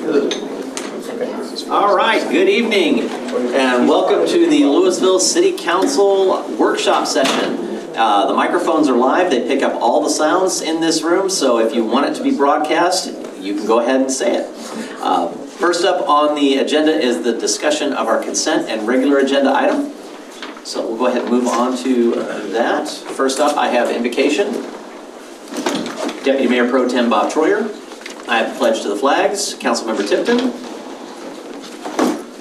All right, good evening, and welcome to the Lewisville City Council workshop session. The microphones are live. They pick up all the sounds in this room, so if you want it to be broadcast, you can go ahead and say it. First up on the agenda is the discussion of our consent and regular agenda item. So we'll go ahead and move on to that. First up, I have invocation. Deputy Mayor Pro Tem Bob Troyer. I have the pledge to the flags. Councilmember Tipton.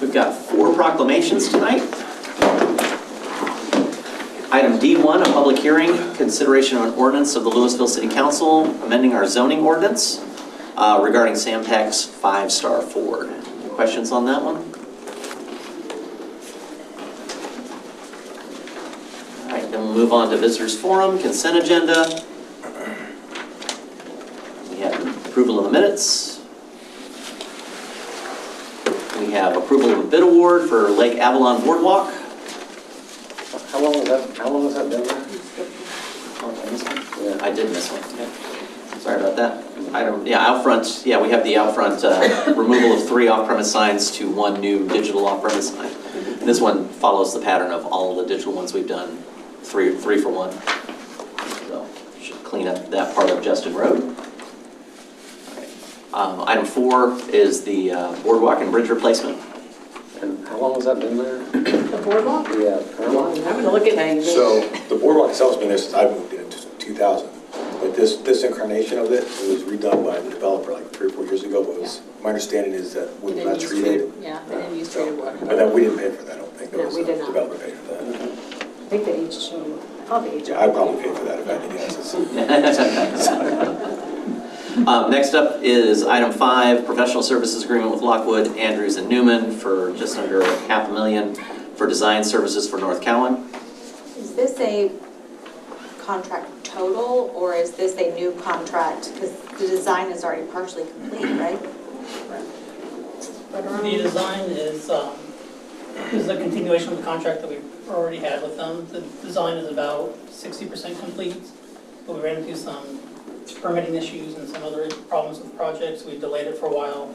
We've got 4 proclamations tonight. Item D1, a public hearing, consideration of an ordinance of the Lewisville City Council amending our zoning ordinance regarding Samtec's 5-star Ford. Any questions on that one? All right, then we'll move on to visitors forum, consent agenda. We have approval of the minutes. We have approval of a bid award for Lake Avalon Boardwalk. How long has that been there? Yeah, I did miss one. Yeah. Sorry about that. Out front. Yeah, we have the out front removal of 3 off-premise signs to 1 new digital off-premise sign. And this one follows the pattern of all the digital ones we've done, 3 for 1. So should clean up that part of Justin Road. Item 4 is the boardwalk and bridge replacement. And how long has that been there? The boardwalk? Yeah, how long? I'm gonna look at So the boardwalk itself has been there since I moved in 2000. But this incarnation of it was redone by the developer like 3 or 4 years ago. But it was, my understanding is that when it was not treated. Yeah, they didn't use treated water. But then we didn't pay for that, I don't think. No, we did not. The developer paid for that. I think the age showed. Oh, the age. Yeah, I probably paid for that if I didn't guess. Next up is item 5, professional services agreement with Lockwood, Andrews and Newman for just under $500,000 for design services for North Cowan. Is this a contract total, or is this a new contract? Because the design is already partially complete, right? The design is a continuation of the contract that we've already had with them. The design is about 60% complete, but we ran into some permitting issues and some other problems with projects. We delayed it for a while.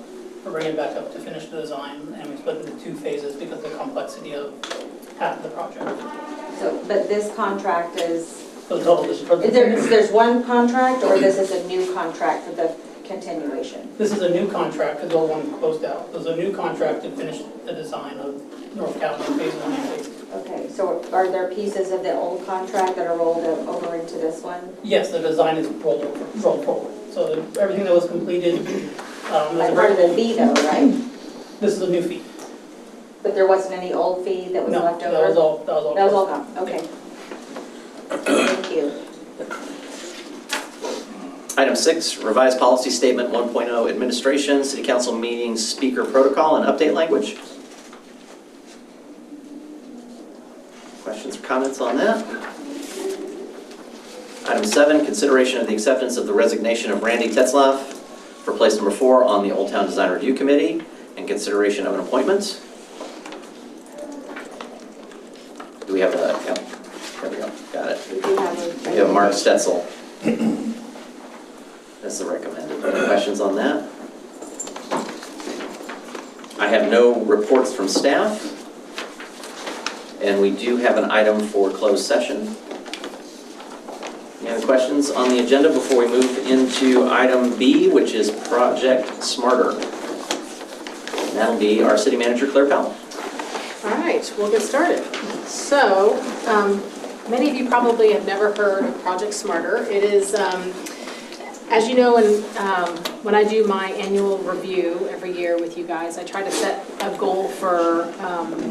We're bringing it back up to finish the design, and we split it into 2 phases because of the complexity of half of the project. So, but this contract is, So the total is there's one contract, or this is a new contract for the continuation? This is a new contract because the old one closed out. There's a new contract to finish the design of North Cowan phase 1 and phase 2. Okay, so are there pieces of the old contract that are rolled over into this one? Yes, the design is rolled forward. So everything that was completed. Like part of the fee though, right? This is a new fee. But there wasn't any old fee that was left over? No, that was all gone, okay. Thank you. Item 6, revised policy statement 1.0 administration, city council meetings, speaker protocol and update language. Questions or comments on that? Item 7, consideration of the acceptance of the resignation of Randy Tetzlaff for place number 4 on the Old Town Design Review Committee and consideration of an appointment. Do we have a, yeah, there we go, got it. We have Mark Stetzel. That's the recommended. Any questions on that? I have no reports from staff. And we do have an item for closed session. Any other questions on the agenda before we move into item B, which is Project Smarter? And that'll be our city manager, Claire Powell. All right, we'll get started. So, many of you probably have never heard of Project Smarter. It is, as you know, when I do my annual review every year with you guys, I try to set a goal for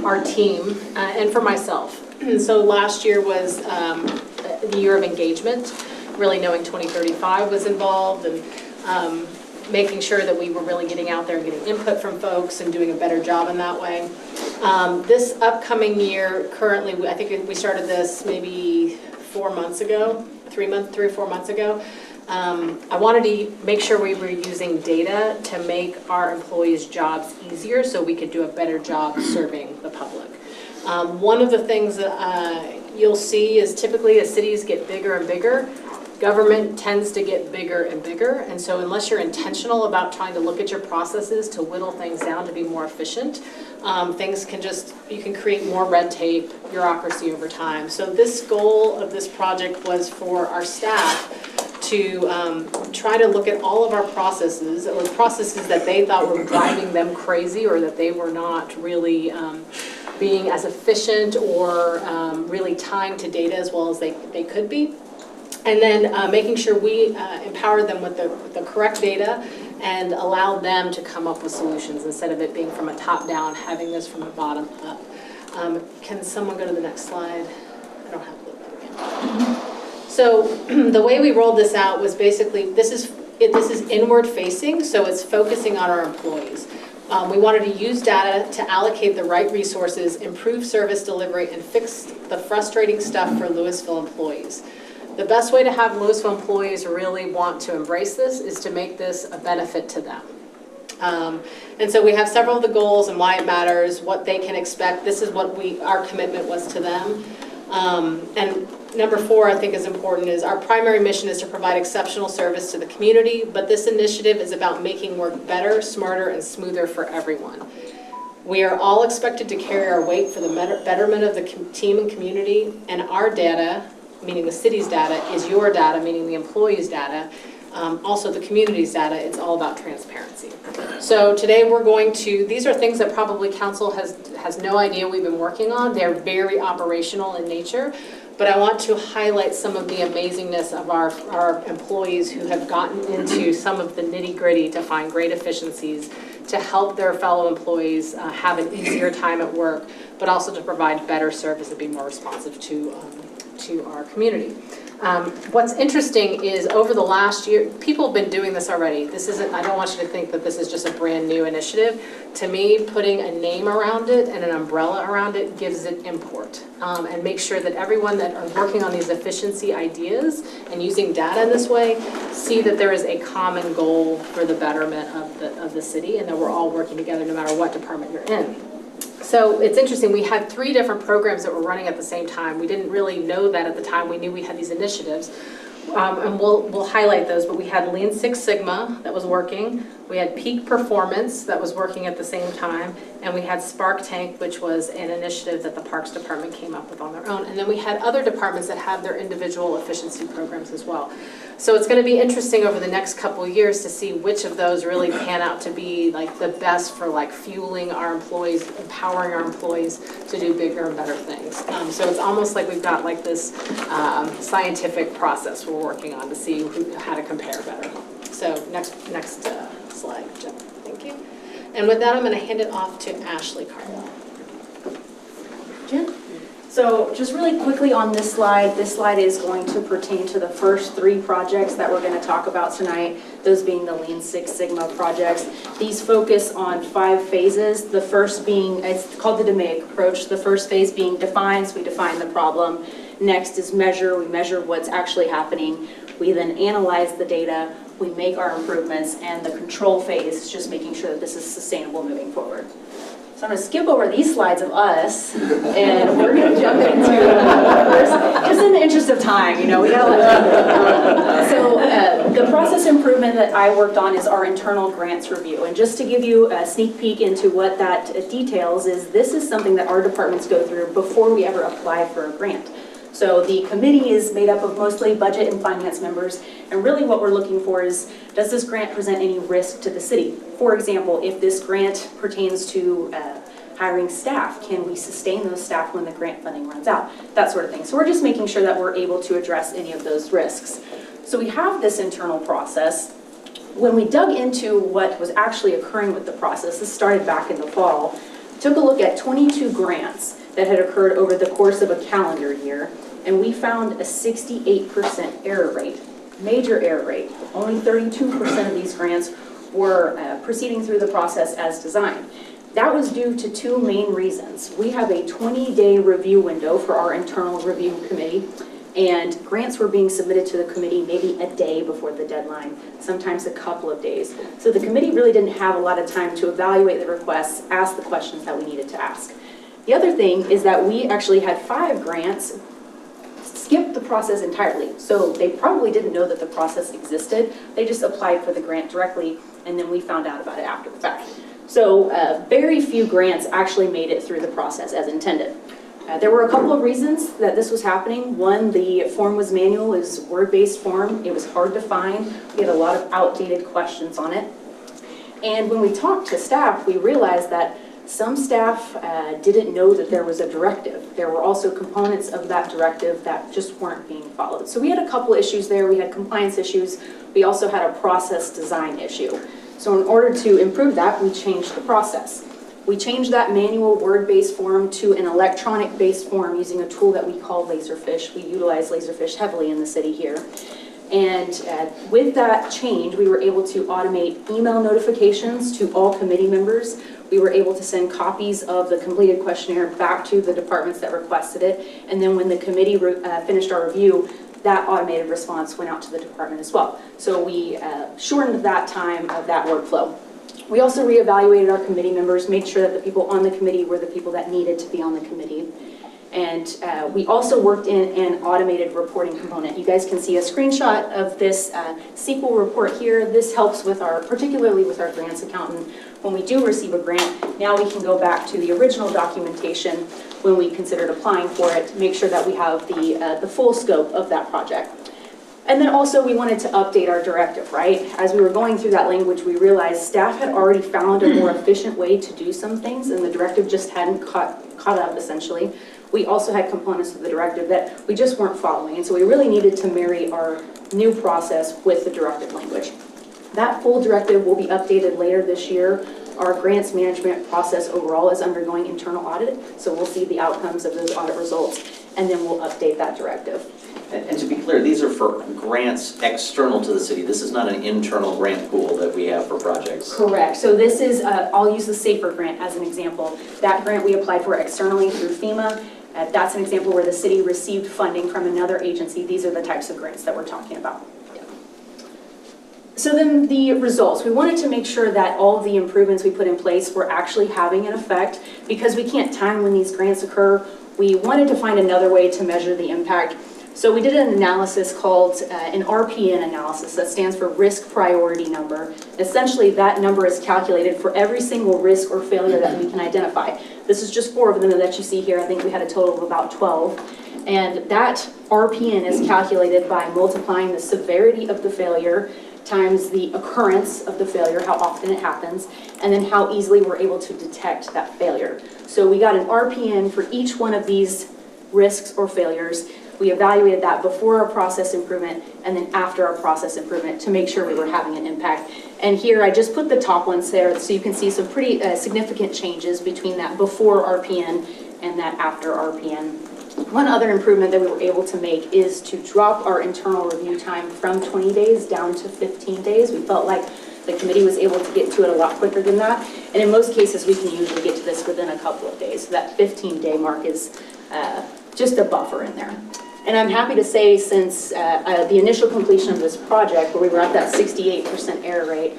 our team and for myself. So last year was the year of engagement, really knowing 2035 was involved, and making sure that we were really getting out there and getting input from folks and doing a better job in that way. This upcoming year, currently, I think we started this maybe 4 months ago, 3 or 4 months ago. I wanted to make sure we were using data to make our employees' jobs easier so we could do a better job serving the public. One of the things that you'll see is typically as cities get bigger and bigger, Government tends to get bigger and bigger, and so unless you're intentional about trying to look at your processes to whittle things down to be more efficient, things can you can create more red tape, bureaucracy over time. So this goal of this project was for our staff to try to look at all of our processes, or processes that they thought were driving them crazy or that they were not really being as efficient or really tying to data as well as they could be. And then making sure we empowered them with the correct data and allowed them to come up with solutions instead of it being from a top down, having this from a bottom up. Can someone go to the next slide? I don't have the again. So the way we rolled this out was basically, this is inward facing, so it's focusing on our employees. We wanted to use data to allocate the right resources, improve service delivery, and fix the frustrating stuff for Lewisville employees. The best way to have Lewisville employees really want to embrace this is to make this a benefit to them. And so we have several of the goals and why it matters, what they can expect. This is what our commitment was to them. And number 4, I think is important, is our primary mission is to provide exceptional service to the community, but this initiative is about making work better, smarter, and smoother for everyone. We are all expected to carry our weight for the betterment of the team and community, and our data, meaning the city's data, is your data, meaning the employees' data, also the community's data. It's all about transparency. So today we're going to, these are things that probably council has no idea we've been working on. They're very operational in nature, but I want to highlight some of the amazingness of our employees who have gotten into some of the nitty-gritty to find great efficiencies, to help their fellow employees have an easier time at work, but also to provide better service and be more responsive to our community. What's interesting is over the last year, people have been doing this already. This isn't, I don't want you to think that this is just a brand new initiative. To me, putting a name around it and an umbrella around it gives it import, and make sure that everyone that are working on these efficiency ideas and using data in this way see that there is a common goal for the betterment of the city, and that we're all working together no matter what department you're in. So it's interesting, we had 3 different programs that were running at the same time. We didn't really know that at the time. We knew we had these initiatives. And we'll highlight those, but we had Lean Six Sigma that was working. We had Peak Performance that was working at the same time. And we had Spark Tank, which was an initiative that the Parks Department came up with on their own. And then we had other departments that have their individual efficiency programs as well. So it's going to be interesting over the next couple of years to see which of those really pan out to be like the best for like fueling our employees, empowering our employees to do bigger and better things. So it's almost like we've got like this scientific process we're working on to see how to compare better. So next slide, Jeff. Thank you. And with that, I'm going to hand it off to Ashley Cardell. Jim? So just really quickly on this slide is going to pertain to the first 3 projects that we're going to talk about tonight, those being the Lean Six Sigma projects. These focus on 5 phases, the first being, it's called the DMAIC approach, the first phase being define, so we define the problem. Next is measure, we measure what's actually happening. We then analyze the data, we make our improvements, and the control phase is just making sure that this is sustainable moving forward. So I'm going to skip over these slides of us, and we're going to jump into first, just in the interest of time, you know, we got to let So the process improvement that I worked on is our internal grants review. And just to give you a sneak peek into what that details is, this is something that our departments go through before we ever apply for a grant. So the committee is made up of mostly budget and finance members, and really what we're looking for is, does this grant present any risk to the city? For example, if this grant pertains to hiring staff, can we sustain those staff when the grant funding runs out? That sort of thing. So we're just making sure that we're able to address any of those risks. So we have this internal process. When we dug into what was actually occurring with the process, this started back in the fall, took a look at 22 grants that had occurred over the course of a calendar year, and we found a 68% error rate, major error rate. Only 32% of these grants were proceeding through the process as designed. That was due to 2 main reasons. We have a 20-day review window for our internal review committee, and grants were being submitted to the committee maybe a day before the deadline, sometimes a couple of days. So the committee really didn't have a lot of time to evaluate the requests, ask the questions that we needed to ask. The other thing is that we actually had 5 grants skipped the process entirely. So they probably didn't know that the process existed. They just applied for the grant directly, and then we found out about it after the fact. So very few grants actually made it through the process as intended. There were a couple of reasons that this was happening. One, the form was manual, it was a word-based form. It was hard to find. We had a lot of outdated questions on it. And when we talked to staff, we realized that some staff didn't know that there was a directive. There were also components of that directive that just weren't being followed. So we had a couple issues there. We had compliance issues. We also had a process design issue. So in order to improve that, we changed the process. We changed that manual word-based form to an electronic-based form using a tool that we call Laserfish. We utilize Laserfish heavily in the city here. And with that change, we were able to automate email notifications to all committee members. We were able to send copies of the completed questionnaire back to the departments that requested it. And then when the committee finished our review, that automated response went out to the department as well. So we shortened that time of that workflow. We also reevaluated our committee members, made sure that the people on the committee were the people that needed to be on the committee. And we also worked in an automated reporting component. You guys can see a screenshot of this SQL report here. This helps with particularly with our grants accountant. When we do receive a grant, now we can go back to the original documentation when we considered applying for it, make sure that we have the full scope of that project. And then also we wanted to update our directive, right? As we were going through that language, we realized staff had already found a more efficient way to do some things, and the directive just hadn't caught up, essentially. We also had components of the directive that we just weren't following, and so we really needed to marry our new process with the directive language. That full directive will be updated later this year. Our grants management process overall is undergoing internal audit, so we'll see the outcomes of those audit results, and then we'll update that directive. And to be clear, these are for grants external to the city. This is not an internal grant pool that we have for projects. Correct. So this is, I'll use the SAFER grant as an example. That grant we applied for externally through FEMA. That's an example where the city received funding from another agency. These are the types of grants that we're talking about. So then the results, we wanted to make sure that all of the improvements we put in place were actually having an effect. Because we can't time when these grants occur, we wanted to find another way to measure the impact. So we did an analysis called an RPN analysis, that stands for risk priority number. Essentially, that number is calculated for every single risk or failure that we can identify. This is just 4 of them that you see here. I think we had a total of about 12. And that RPN is calculated by multiplying the severity of the failure times the occurrence of the failure, how often it happens, and then how easily we're able to detect that failure. So we got an RPN for each one of these risks or failures. We evaluated that before our process improvement and then after our process improvement to make sure we were having an impact. And here I just put the top ones there so you can see some pretty significant changes between that before RPN and that after RPN. One other improvement that we were able to make is to drop our internal review time from 20 days down to 15 days. We felt like the committee was able to get to it a lot quicker than that. And in most cases, we can usually get to this within a couple of days. So that 15-day mark is just a buffer in there. And I'm happy to say since the initial completion of this project, where we were at that 68% error rate,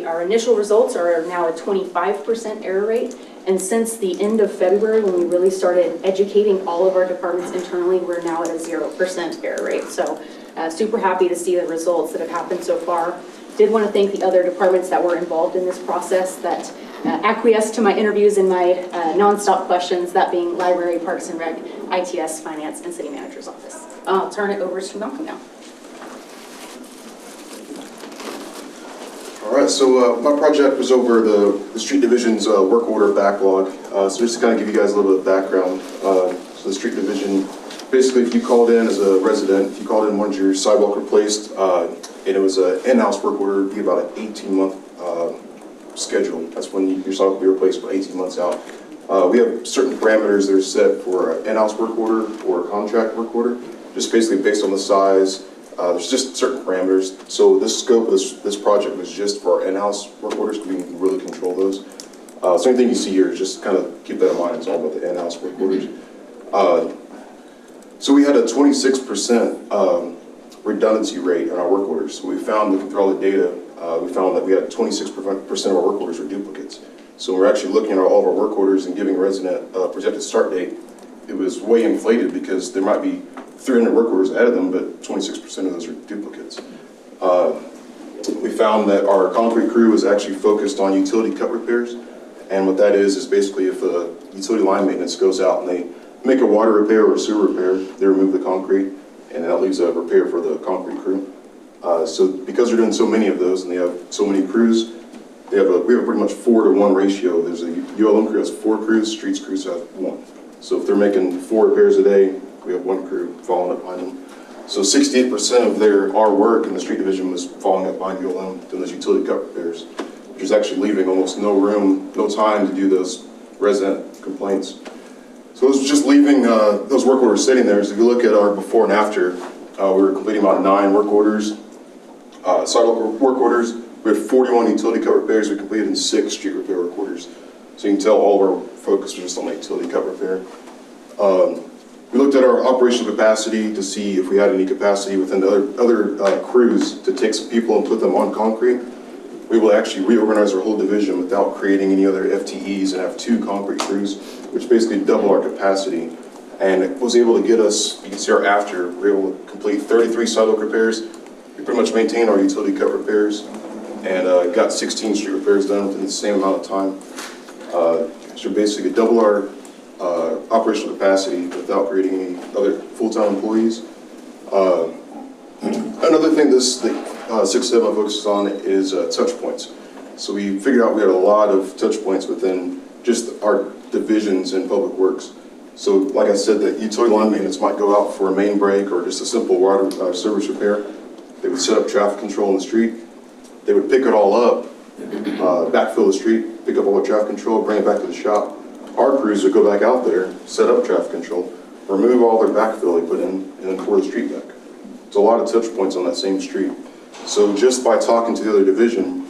our initial results are now a 25% error rate. And since the end of February, when we really started educating all of our departments internally, we're now at a 0% error rate. So super happy to see the results that have happened so far. Did want to thank the other departments that were involved in this process that acquiesced to my interviews and my nonstop questions, that being Library, Parks and Rec, ITS, Finance, and City Manager's Office. I'll turn it over to Malcolm now. All right, so my project was over the street division's work order backlog. So just to kind of give you guys a little bit of background. So the street division, basically if you called in as a resident, if you called in wanted your sidewalk replaced, and it was an in-house work order, it'd be about an 18-month schedule. That's when your sidewalk will be replaced about 18 months out. We have certain parameters that are set for an in-house work order or a contract work order, just basically based on the size. There's just certain parameters. So this scope of this project was just for our in-house work orders, because we can really control those. So anything you see here, just kind of keep that in mind. It's all about the in-house work orders. So we had a 26% redundancy rate on our work orders. So we found, looking through all the data, we found that we had 26% of our work orders were duplicates. So we're actually looking at all of our work orders and giving a resident a projected start date, it was way inflated because there might be 300 work orders ahead of them, but 26% of those are duplicates. We found that our concrete crew was actually focused on utility cut repairs, and what that is basically if a utility line maintenance goes out and they make a water repair or a sewer repair, they remove the concrete, and that leaves a repair for the concrete crew. So because they're doing so many of those and they have so many crews, we have a pretty much 4-to-1 ratio. There's a ULM crew has 4 crews, streets crews have 1. So if they're making 4 repairs a day, we have 1 crew following up behind them. So 68% of our work in the street division was following up behind ULM, doing those utility cut repairs, which is actually leaving almost no room, no time to do those resident complaints. So it was just leaving those work orders sitting there. So if you look at our before and after, we were completing about 9 work orders, sidewalk work orders. We had 41 utility cut repairs. We completed in 6 street repair work orders. So you can tell all of our focus was just on the utility cut repair. We looked at our operational capacity to see if we had any capacity within the other crews to take some people and put them on concrete. We will actually reorganize our whole division without creating any other FTEs and have 2 concrete crews, which basically double our capacity. And it was able to get us, you can see our after, we were able to complete 33 sidewalk repairs. We pretty much maintained our utility cut repairs and got 16 street repairs done within the same amount of time. So basically double our operational capacity without creating any other full-time employees. Another thing the Six Sigma focuses on is touch points. So we figured out we had a lot of touch points within just our divisions in public works. So like I said, the utility line maintenance might go out for a main break or just a simple water service repair. They would set up traffic control in the street. They would pick it all up, backfill the street, pick up all the traffic control, bring it back to the shop. Our crews would go back out there, set up traffic control, remove all their backfill they put in, and then pour the street back. It's a lot of touch points on that same street. So just by talking to the other division,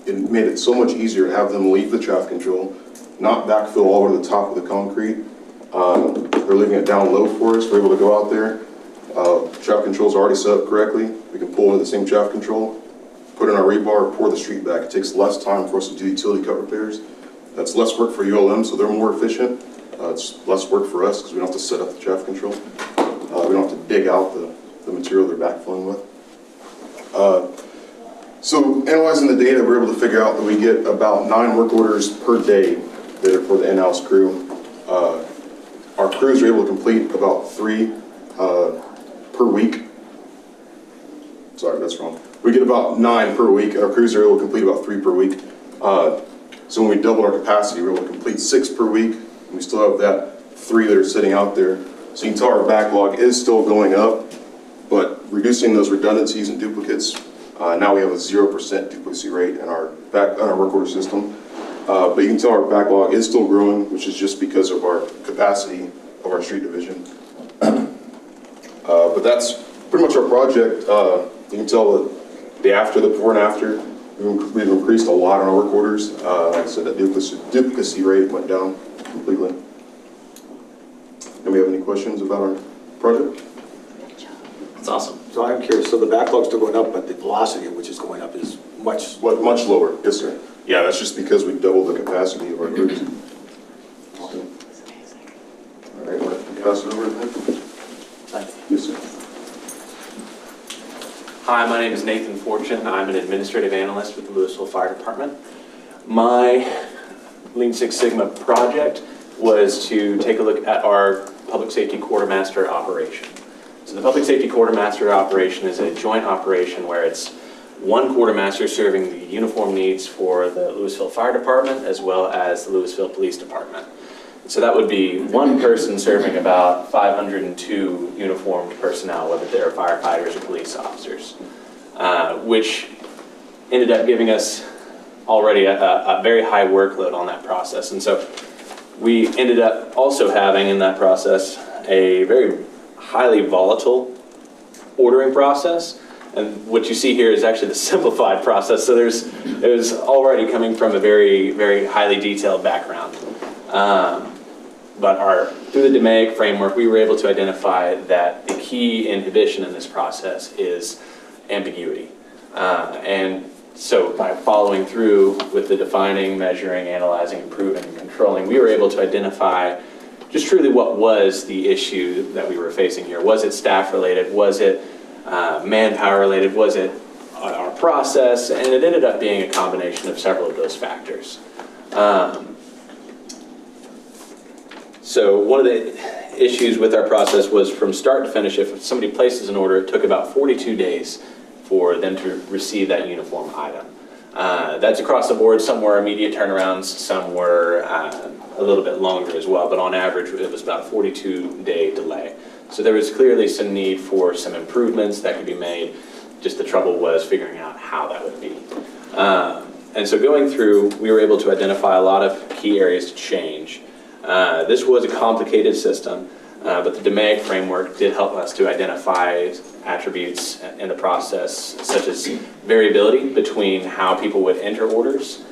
it made it so much easier to have them leave the traffic control, not backfill all over the top of the concrete. They're leaving it down low for us. We're able to go out there. Traffic control's already set up correctly. We can pull into the same traffic control, put in our rebar, pour the street back. It takes less time for us to do utility cut repairs. That's less work for ULM, so they're more efficient. It's less work for us because we don't have to set up the traffic control. We don't have to dig out the material they're backfilling with. So analyzing the data, we're able to figure out that we get about 9 work orders per day that are for the in-house crew. Our crews are able to complete about 3 per week. Sorry, that's wrong. We get about 9 per week. Our crews are able to complete about 3 per week. So when we double our capacity, we're able to complete 6 per week. And we still have that 3 that are sitting out there. So you can tell our backlog is still going up, but reducing those redundancies and duplicates, now we have a 0% duplicacy rate in our work order system. But you can tell our backlog is still growing, which is just because of our capacity of our street division. But that's pretty much our project. You can tell the after, the before and after. We've increased a lot on our work orders. Like I said, that duplicacy rate went down completely. Do we have any questions about our project? That's awesome. So I'm curious, so the backlog's still going up, but the velocity at which it's going up is much lower. Yes, sir. Yeah, that's just because we doubled the capacity of our crews. All right, want to pass it over to him? Yes, sir. Hi, my name is Nathan Fortune. I'm an administrative analyst with the Lewisville Fire Department. My Lean Six Sigma project was to take a look at our public safety quartermaster operation. So the public safety quartermaster operation is a joint operation where it's one quartermaster serving the uniform needs for the Lewisville Fire Department as well as the Lewisville Police Department. So that would be one person serving about 502 uniformed personnel, whether they're firefighters or police officers, which ended up giving us already a very high workload on that process. And so we ended up also having in that process a very highly volatile ordering process. And what you see here is actually the simplified process. So it was already coming from a very, very highly detailed background. But through the DMAIC framework, we were able to identify that the key inhibition in this process is ambiguity. And so by following through with the defining, measuring, analyzing, improving, and controlling, we were able to identify just truly what was the issue that we were facing here. Was it staff related? Was it manpower related? Was it our process? And it ended up being a combination of several of those factors. So one of the issues with our process was from start to finish, if somebody places an order, it took about 42 days for them to receive that uniform item. That's across the board. Some were immediate turnarounds, some were a little bit longer as well, but on average it was about a 42-day delay. So there was clearly some need for some improvements that could be made. Just the trouble was figuring out how that would be. And so going through, we were able to identify a lot of key areas to change. This was a complicated system, but the DMAIC framework did help us to identify attributes in the process, such as variability between how people would enter orders,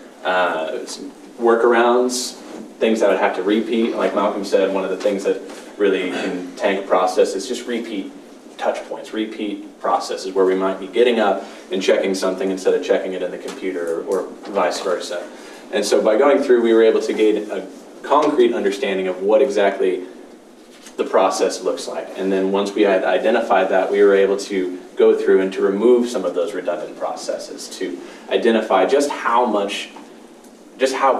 workarounds, things that would have to repeat. Like Malcolm said, one of the things that really can tank a process is just repeat touch points, repeat processes where we might be getting up and checking something instead of checking it in the computer or vice versa. And so by going through, we were able to gain a concrete understanding of what exactly the process looks like. And then once we had identified that, we were able to go through and to remove some of those redundant processes to identify just how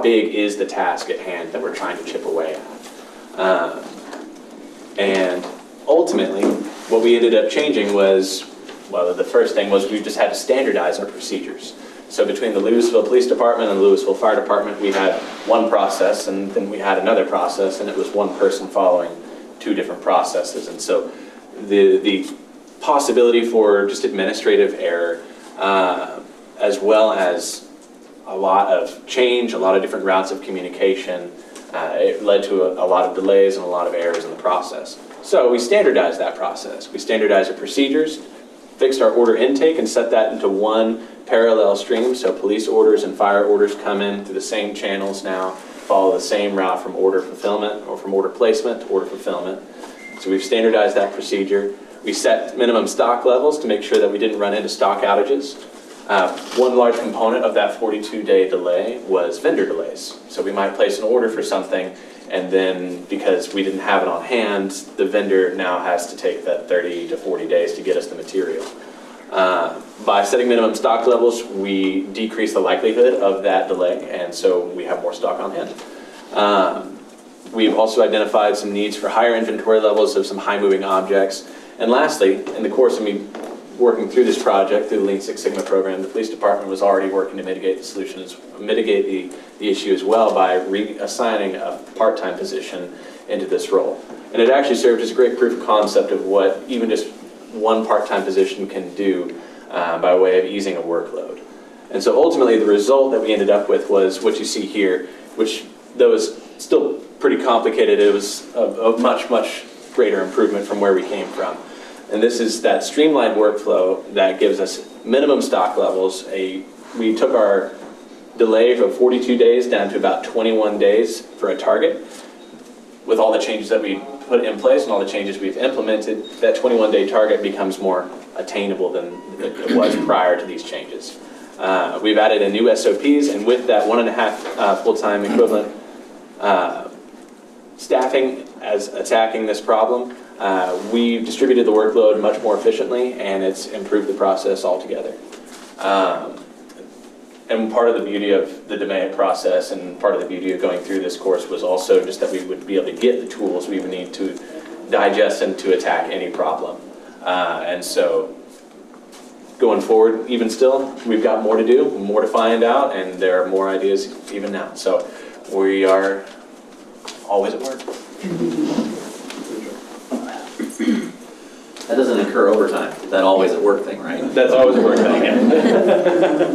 big is the task at hand that we're trying to chip away at. And ultimately, what we ended up changing was, well, the first thing was we just had to standardize our procedures. So between the Lewisville Police Department and the Lewisville Fire Department, we had one process, and then we had another process, and it was one person following two different processes. And so the possibility for just administrative error, as well as a lot of change, a lot of different routes of communication, it led to a lot of delays and a lot of errors in the process. So we standardized that process. We standardized the procedures, fixed our order intake, and set that into one parallel stream. So police orders and fire orders come in through the same channels now, follow the same route from order fulfillment or from order placement to order fulfillment. So we've standardized that procedure. We set minimum stock levels to make sure that we didn't run into stock outages. One large component of that 42-day delay was vendor delays. So we might place an order for something, and then because we didn't have it on hand, the vendor now has to take that 30 to 40 days to get us the material. By setting minimum stock levels, we decrease the likelihood of that delay, and so we have more stock on hand. We've also identified some needs for higher inventory levels of some high-moving objects. And lastly, in the course of me working through this project, through the Lean Six Sigma program, the police department was already working to mitigate the issue as well by reassigning a part-time position into this role. And it actually served as a great proof of concept of what even just one part-time position can do by way of easing a workload. And so ultimately the result that we ended up with was what you see here, which though was still pretty complicated, it was a much, much greater improvement from where we came from. And this is that streamlined workflow that gives us minimum stock levels. We took our delay from 42 days down to about 21 days for a target. With all the changes that we put in place and all the changes we've implemented, that 21-day target becomes more attainable than it was prior to these changes. We've added in new SOPs, and with that 1.5 full-time equivalent staffing as attacking this problem, we've distributed the workload much more efficiently, and it's improved the process altogether. And part of the beauty of the DMAIC process and part of the beauty of going through this course was also just that we would be able to get the tools we would need to digest and to attack any problem. And so going forward, even still, we've got more to do, more to find out, and there are more ideas even now. So we are always at work. That doesn't incur overtime, that always at work thing, right? That's always a work thing, yeah.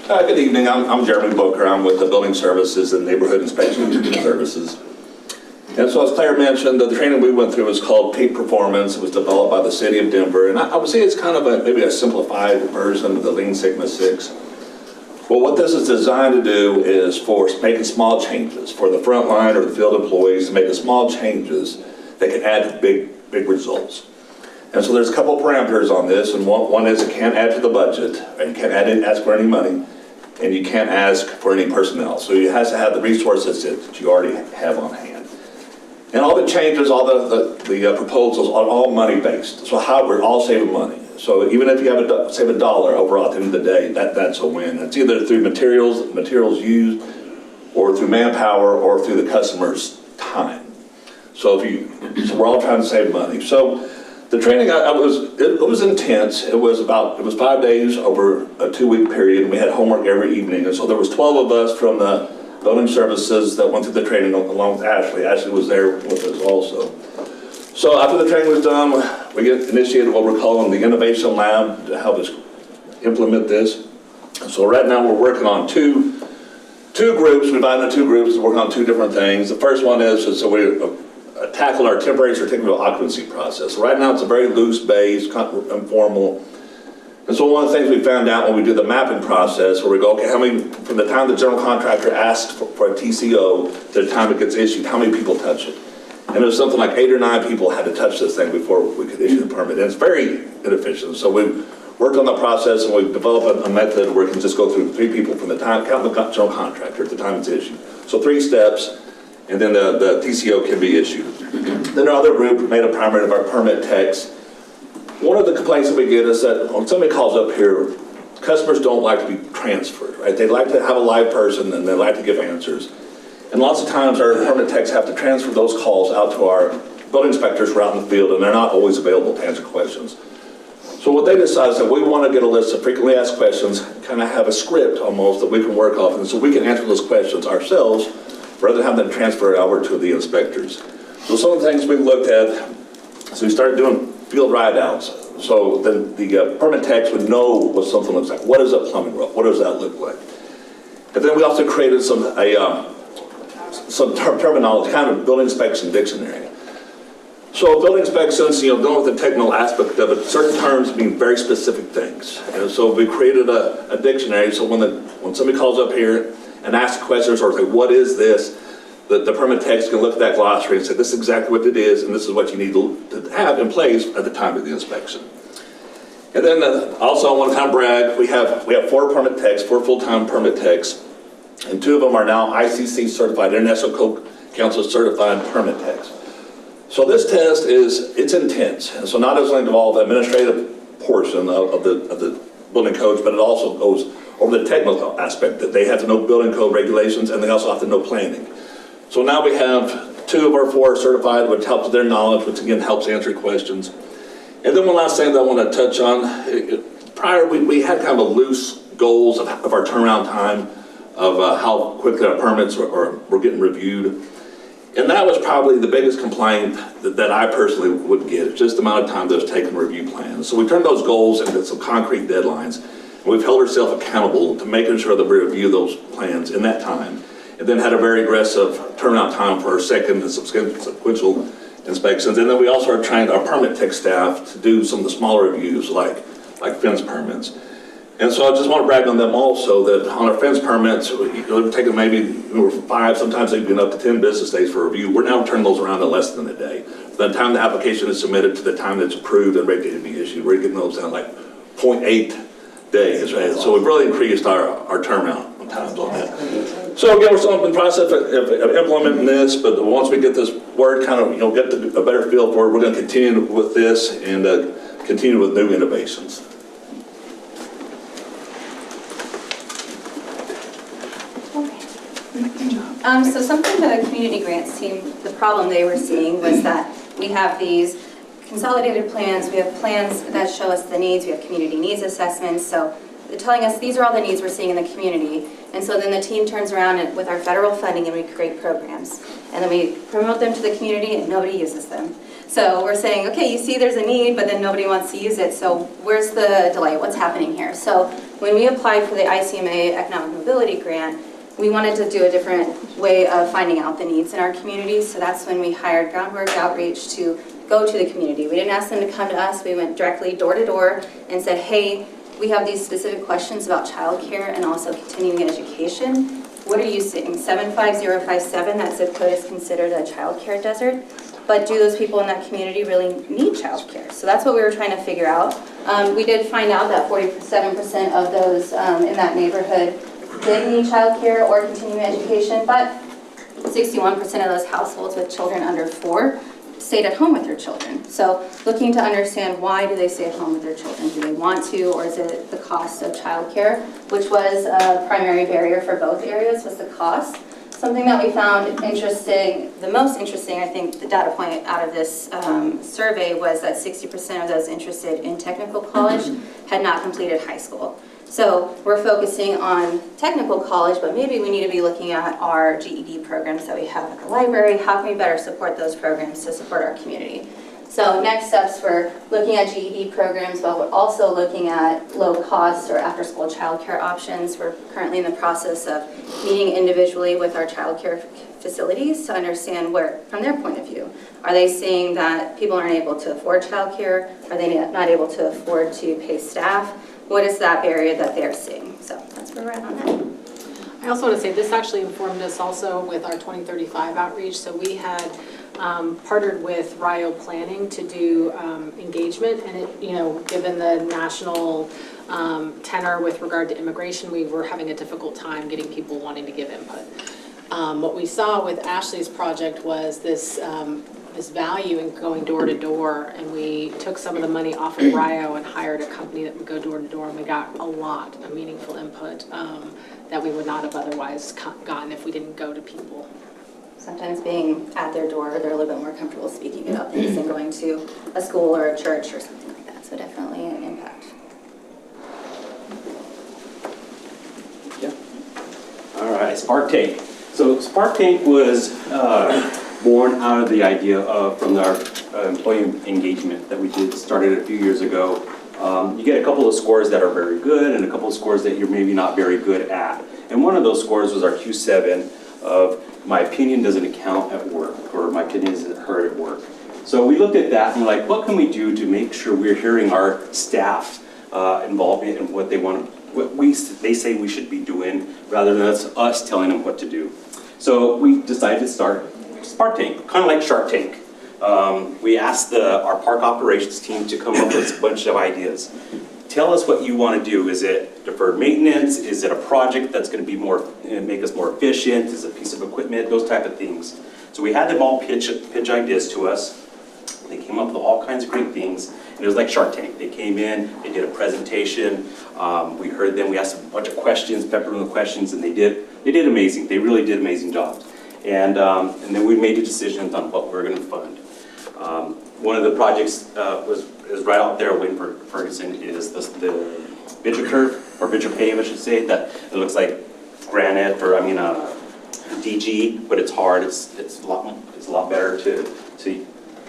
Good evening, I'm Jeremy Booker. I'm with the Building Services and Neighborhood Inspection Services. And so as Claire mentioned, the training we went through was called Peak Performance. It was developed by the City of Denver. And I would say it's kind of maybe a simplified version of the Lean Sigma 6. Well, what this is designed to do is for making small changes for the front line or the field employees to make small changes that can add to big results. And so there's a couple parameters on this, and one is it can't add to the budget, and you can't ask for any money, and you can't ask for any personnel. So it has to have the resources that you already have on hand. And all the changes, all the proposals are all money-based. So how we're all saving money. So even if you have save $1 overall at the end of the day, that's a win. It's either through materials used, or through manpower, or through the customer's time. So we're all trying to save money. So the training, it was intense. It was 5 days over a 2-week period, and we had homework every evening. And so there was 12 of us from the building services that went through the training along with Ashley. Ashley was there with us also. So after the training was done, we initiated what we're calling the Innovation Lab to help us implement this. So right now we're working on two groups. We divided into 2 groups to work on 2 different things. The first one is so we tackle our temporary certificate of occupancy process. Right now it's a very loose base, informal. And so one of the things we found out when we did the mapping process, where we go, okay, how many, from the time the general contractor asks for a TCO to the time it gets issued, how many people touch it? And it was something like 8 or 9 people had to touch this thing before we could issue the permit. And it's very inefficient. So we worked on the process, and we've developed a method where it can just go through 3 people from the time, count the general contractor at the time it's issued. So 3 steps, and then the TCO can be issued. Then our other group made up primarily of our permit techs. One of the complaints that we get is that when somebody calls up here, customers don't like to be transferred, right? They like to have a live person, and they like to give answers. And lots of times our permit techs have to transfer those calls out to our building inspectors who are out in the field, and they're not always available to answer questions. So what they decided is that we want to get a list of frequently asked questions, kind of have a script almost that we can work off, and so we can answer those questions ourselves rather than have them transfer it over to the inspectors. So some of the things we looked at, so we started doing field ride-outs. So then the permit techs would know what something looks like. What is a plumbing rope? What does that look like? And then we also created some terminology, kind of building inspection dictionary. So building inspections, dealing with the technical aspect of it, certain terms mean very specific things. And so we created a dictionary, so when somebody calls up here and asks questions or say, what is this? The permit techs can look at that glossary and say, this is exactly what it is, and this is what you need to have in place at the time of the inspection. And then also I want to kind of brag, we have 4 permit techs, 4 full-time permit techs, and 2 of them are now ICC certified, International Code Council certified permit techs. So this test it's intense, and so not only involve the administrative portion of the building codes, but it also goes over the technical aspect, that they have to know building code regulations, and they also have to know planning. So now we have 2 of our 4 certified, which helps their knowledge, which again helps answer questions. And then one last thing that I want to touch on, prior we had kind of a loose goals of our turnaround time, of how quickly our permits were getting reviewed. And that was probably the biggest complaint that I personally would get, it's just the amount of time that was taken to review plans. So we turned those goals into some concrete deadlines, and we've held ourselves accountable to making sure that we review those plans in that time, and then had a very aggressive turnaround time for our second and sequential inspections. And then we also are trying our permit tech staff to do some of the smaller reviews like fence permits. And so I just want to brag on them also, that on our fence permits, we've taken maybe 5, sometimes they've been up to 10 business days for review. We're now turning those around in less than a day. From the time the application is submitted to the time that it's approved and ready to be issued, we're getting those down like 0.8 days, right? So we've really increased our turnaround times on that. So again, we're still in the process of implementing this, but once we get this word kind of, get a better feel for it, we're going to continue with this and continue with new innovations. So something the community grants team, the problem they were seeing was that we have these consolidated plans, we have plans that show us the needs, we have community needs assessments, so they're telling us these are all the needs we're seeing in the community. And so then the team turns around with our federal funding and we create programs. And then we promote them to the community and nobody uses them. So we're saying, okay, you see there's a need, but then nobody wants to use it, so where's the delay? What's happening here? So when we applied for the ICMA Economic Mobility Grant, we wanted to do a different way of finding out the needs in our communities, so that's when we hired Groundwork Outreach to go to the community. We didn't ask them to come to us, we went directly door to door and said, hey, we have these specific questions about childcare and also continuing education. What are you seeing? 75057, that zip code is considered a childcare desert, but do those people in that community really need childcare? So that's what we were trying to figure out. We did find out that 47% of those in that neighborhood did need childcare or continuing education, but 61% of those households with children under 4 stayed at home with their children. So looking to understand, why do they stay at home with their children? Do they want to, or is it the cost of childcare, which was a primary barrier for both areas, was the cost. Something that we found interesting, the most interesting, I think, the data point out of this survey was that 60% of those interested in technical college had not completed high school. So we're focusing on technical college, but maybe we need to be looking at our GED programs that we have at the library. How can we better support those programs to support our community? So next steps, we're looking at GED programs, but we're also looking at low cost or after school childcare options. We're currently in the process of meeting individually with our childcare facilities to understand where, from their point of view, are they seeing that people aren't able to afford childcare? Are they not able to afford to pay staff? What is that barrier that they're seeing? So that's where we're at on that. I also want to say this actually informed us also with our 2035 outreach. So we had partnered with Rio Planning to do engagement, and it, given the national tenor with regard to immigration, we were having a difficult time getting people wanting to give input. What we saw with Ashley's project was this value in going door to door, and we took some of the money off of Rio and hired a company that would go door to door, and we got a lot of meaningful input that we would not have otherwise gotten if we didn't go to people. Sometimes being at their door, they're a little bit more comfortable speaking about things than going to a school or a church or something like that. So definitely an impact. Yeah. All right, Spark Tank. So Spark Tank was born out of the idea of from our employee engagement that we started a few years ago. You get a couple of scores that are very good and a couple of scores that you're maybe not very good at. And one of those scores was our Q7 of my opinion doesn't count at work, or my opinion isn't heard at work. So we looked at that and we're like, what can we do to make sure we're hearing our staff involved in what they want, what they say we should be doing, rather than us telling them what to do. So we decided to start Spark Tank, kind of like Shark Tank. We asked our park operations team to come up with a bunch of ideas. Tell us what you want to do. Is it deferred maintenance? Is it a project that's going to be make us more efficient? Is it a piece of equipment? Those type of things. So we had them all pitch ideas to us. They came up with all kinds of great things. And it was like Shark Tank. They came in, they did a presentation. We heard them. We asked them a bunch of questions, peppered them with questions, and they did amazing. They really did amazing jobs. And then we made a decision on what we're going to fund. One of the projects is right out there in Ferguson is the Vidger curve, or Vidger pave, I should say. That it looks like granite, or DG, but it's hard. It's a lot better to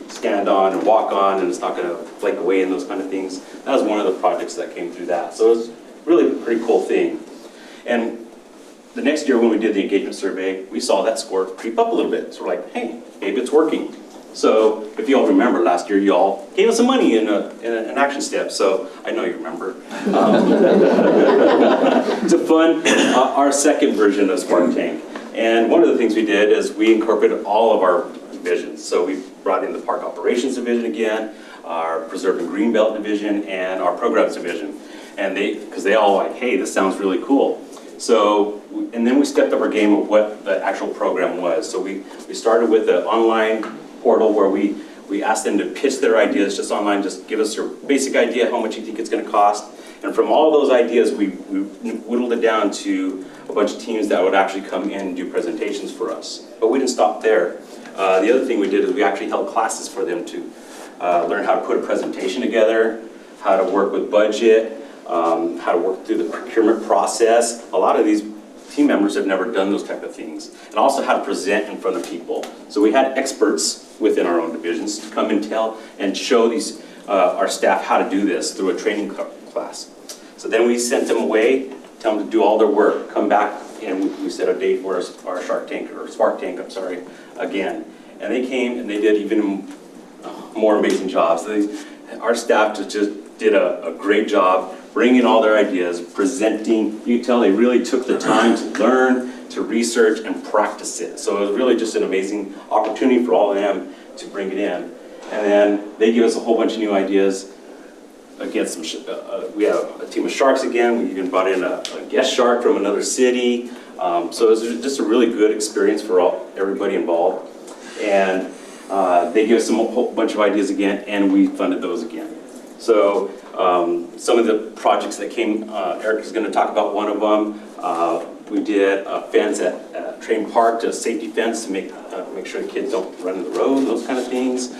stand on and walk on, and it's not going to flake away and those kind of things. That was one of the projects that came through that. So it was really a pretty cool thing. And the next year when we did the engagement survey, we saw that score creep up a little bit. So we're like, hey, maybe it's working. So if you all remember, last year you all gave us some money in an action step. So I know you remember. To fund our second version of Spark Tank. And one of the things we did is we incorporated all of our divisions. So we brought in the Park Operations Division again, our Preserve and Greenbelt Division, and our Programs Division. And because they all like, hey, this sounds really cool. So, and then we stepped up our game of what the actual program was. So we started with an online portal where we asked them to pitch their ideas just online, just give us your basic idea how much you think it's going to cost. And from all those ideas, we whittled it down to a bunch of teams that would actually come in and do presentations for us. But we didn't stop there. The other thing we did is we actually held classes for them to learn how to put a presentation together, how to work with budget, how to work through the procurement process. A lot of these team members have never done those type of things. And also how to present in front of people. So we had experts within our own divisions to come and tell and show our staff how to do this through a training class. So then we sent them away, tell them to do all their work, come back, and we set a date for our Spark Tank, I'm sorry, again. And they came and they did even more amazing jobs. Our staff just did a great job bringing all their ideas, presenting. You can tell they really took the time to learn, to research, and practice it. So it was really just an amazing opportunity for all of them to bring it in. And then they gave us a whole bunch of new ideas. Again, we have a team of sharks again. We even brought in a guest shark from another city. So it was just a really good experience for everybody involved. And they gave us a whole bunch of ideas again, and we funded those again. So some of the projects that came, Eric is going to talk about one of them. We did a fence at Train Park, a safety fence to make sure the kids don't run in the road, those kind of things.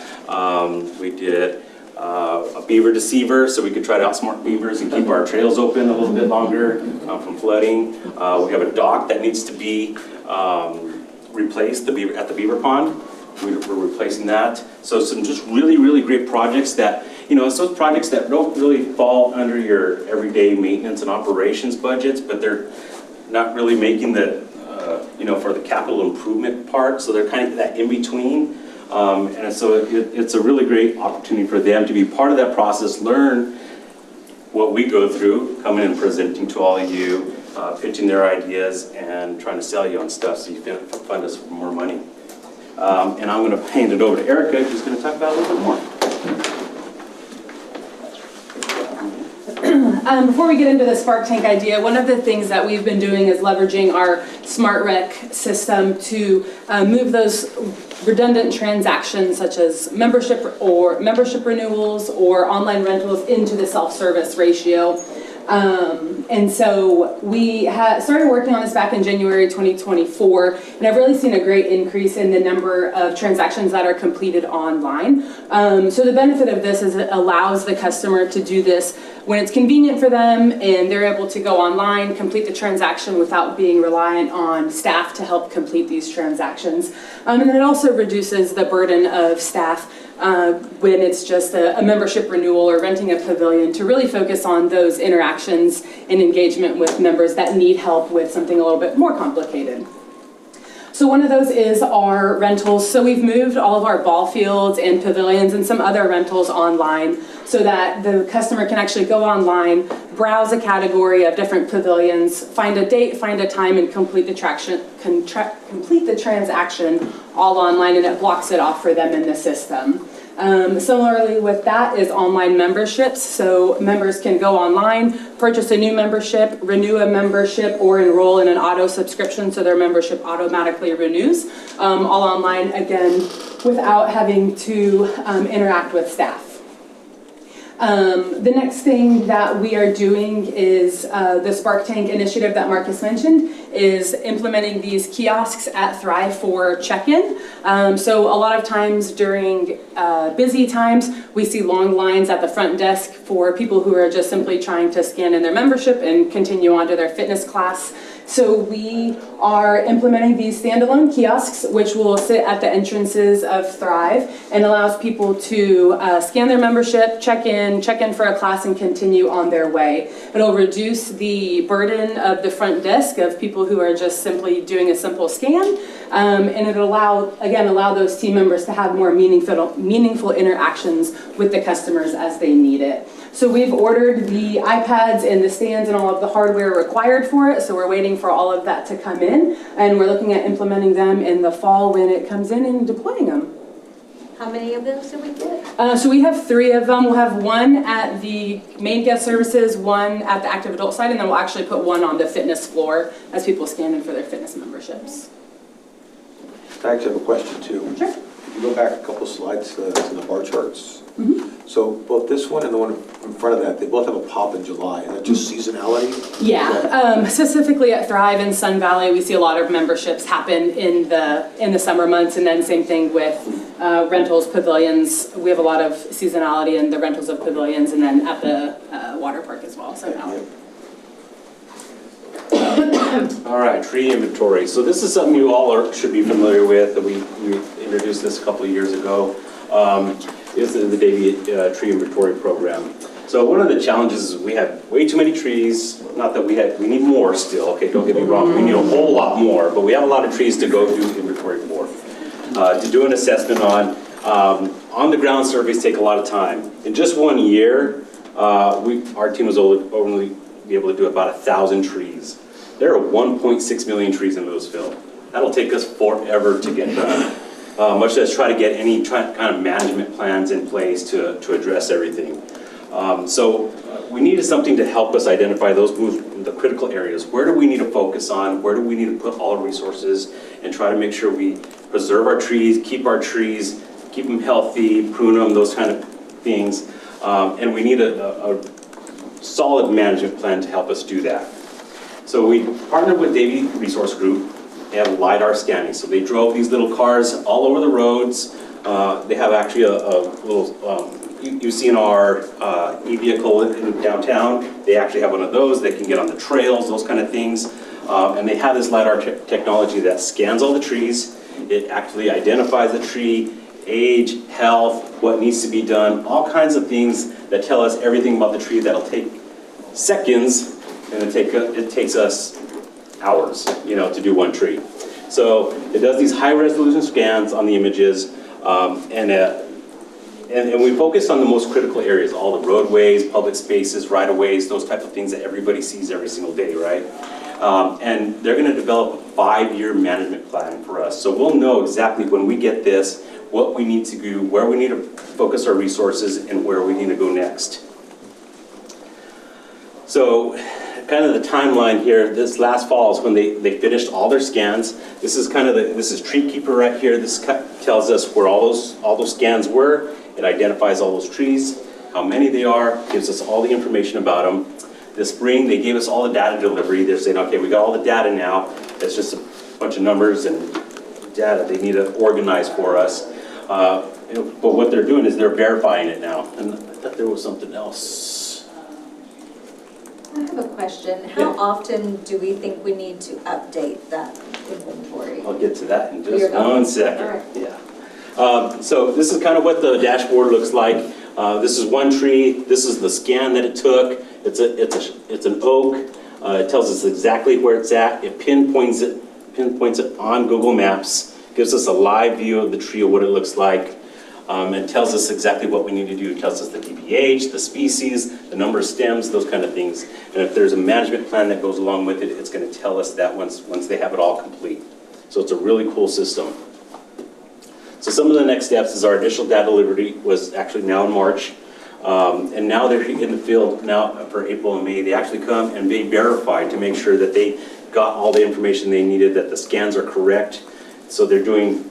We did a beaver deceiver, so we could try to outsmart beavers and keep our trails open a little bit longer from flooding. We have a dock that needs to be replaced at the beaver pond. We're replacing that. So some just really, really great projects that, it's those projects that don't really fall under your everyday maintenance and operations budgets, but they're not really making the, for the capital improvement part. So they're kind of that in between. And so it's a really great opportunity for them to be part of that process, learn what we go through, coming and presenting to all of you, pitching their ideas, and trying to sell you on stuff so you can fund us for more money. And I'm going to hand it over to Erica, who's going to talk about it a little bit more. Before we get into the Spark Tank idea, one of the things that we've been doing is leveraging our Smart Rec system to move those redundant transactions such as membership renewals or online rentals into the self-service ratio. And so we started working on this back in January 2024, and I've really seen a great increase in the number of transactions that are completed online. So the benefit of this is it allows the customer to do this when it's convenient for them, and they're able to go online, complete the transaction without being reliant on staff to help complete these transactions. And then it also reduces the burden of staff when it's just a membership renewal or renting a pavilion, to really focus on those interactions and engagement with members that need help with something a little bit more complicated. So one of those is our rentals. So we've moved all of our ball fields and pavilions and some other rentals online so that the customer can actually go online, browse a category of different pavilions, find a date, find a time, and complete the transaction all online, and it blocks it off for them in the system. Similarly with that is online memberships. So members can go online, purchase a new membership, renew a membership, or enroll in an auto subscription so their membership automatically renews, all online again without having to interact with staff. The next thing that we are doing is the Spark Tank initiative that Marcus mentioned is implementing these kiosks at Thrive for check-in. So a lot of times during busy times, we see long lines at the front desk for people who are just simply trying to scan in their membership and continue on to their fitness class. So we are implementing these standalone kiosks, which will sit at the entrances of Thrive and allows people to scan their membership, check in for a class, and continue on their way. It'll reduce the burden of the front desk of people who are just simply doing a simple scan, and it'll allow those team members to have more meaningful interactions with the customers as they need it. So we've ordered the iPads and the stands and all of the hardware required for it, so we're waiting for all of that to come in, and we're looking at implementing them in the fall when it comes in and deploying them. How many of those did we get? So we have 3 of them. We'll have one at the main guest services, one at the active adult side, and then we'll actually put one on the fitness floor as people scan in for their fitness memberships. I actually have a question too. Sure. If you go back a couple slides to the bar charts. Mm-hmm. So both this one and the one in front of that, they both have a pop in July. Is that just seasonality? Yeah, specifically at Thrive and Sun Valley, we see a lot of memberships happen in the summer months, and then same thing with rentals, pavilions. We have a lot of seasonality in the rentals of pavilions, and then at the water park as well. Sun Valley. All right, tree inventory. So this is something you all should be familiar with. That we introduced this a couple of years ago. Is the Davy tree inventory program. So one of the challenges is we have way too many trees. Not that we need more still. Okay, don't get me wrong. We need a whole lot more, but we have a lot of trees to go do inventory for. To do an assessment on the ground surveys take a lot of time. In just 1 year, our team was only be able to do about 1,000 trees. There are 1.6 million trees in Lewisville. That'll take us forever to get done. Much less try to get any kind of management plans in place to address everything. So we needed something to help us identify the critical areas. Where do we need to focus on? Where do we need to put all our resources and try to make sure we preserve our trees, keep them healthy, prune them, those kind of things. And we need a solid management plan to help us do that. So we partnered with Davie Resource Group. They have LiDAR scanning. So they drove these little cars all over the roads. They have actually a little, you've seen our e-vehicle in downtown. They actually have one of those. They can get on the trails, those kind of things. And they have this LiDAR technology that scans all the trees. It actually identifies the tree, age, health, what needs to be done, all kinds of things that tell us everything about the tree that'll take seconds, and it takes us hours, to do one tree. So it does these high-resolution scans on the images, and we focus on the most critical areas, all the roadways, public spaces, right-of-ways, those type of things that everybody sees every single day, right? And they're going to develop a 5-year management plan for us. So we'll know exactly when we get this, what we need to do, where we need to focus our resources, and where we need to go next. So kind of the timeline here, this last fall is when they finished all their scans. This is this is Tree Keeper right here. This tells us where all those scans were. It identifies all those trees, how many they are, gives us all the information about them. This spring, they gave us all the data delivery. They're saying, okay, we got all the data now. It's just a bunch of numbers and data they need to organize for us. But what they're doing is they're verifying it now. And I thought there was something else. I have a question. How often do we think we need to update that inventory? I'll get to that in just one second. All right. Yeah. So this is kind of what the dashboard looks like. This is one tree. This is the scan that it took. It's an oak. It tells us exactly where it's at. It pinpoints it on Google Maps. Gives us a live view of the tree, of what it looks like. And tells us exactly what we need to do. It tells us the DPH, the species, the number of stems, those kind of things. And if there's a management plan that goes along with it, it's going to tell us that once they have it all complete. So it's a really cool system. So some of the next steps is our initial data delivery was actually now in March. And now they're in the field now for April and May. They actually come and they verify to make sure that they got all the information they needed, that the scans are correct. So they're doing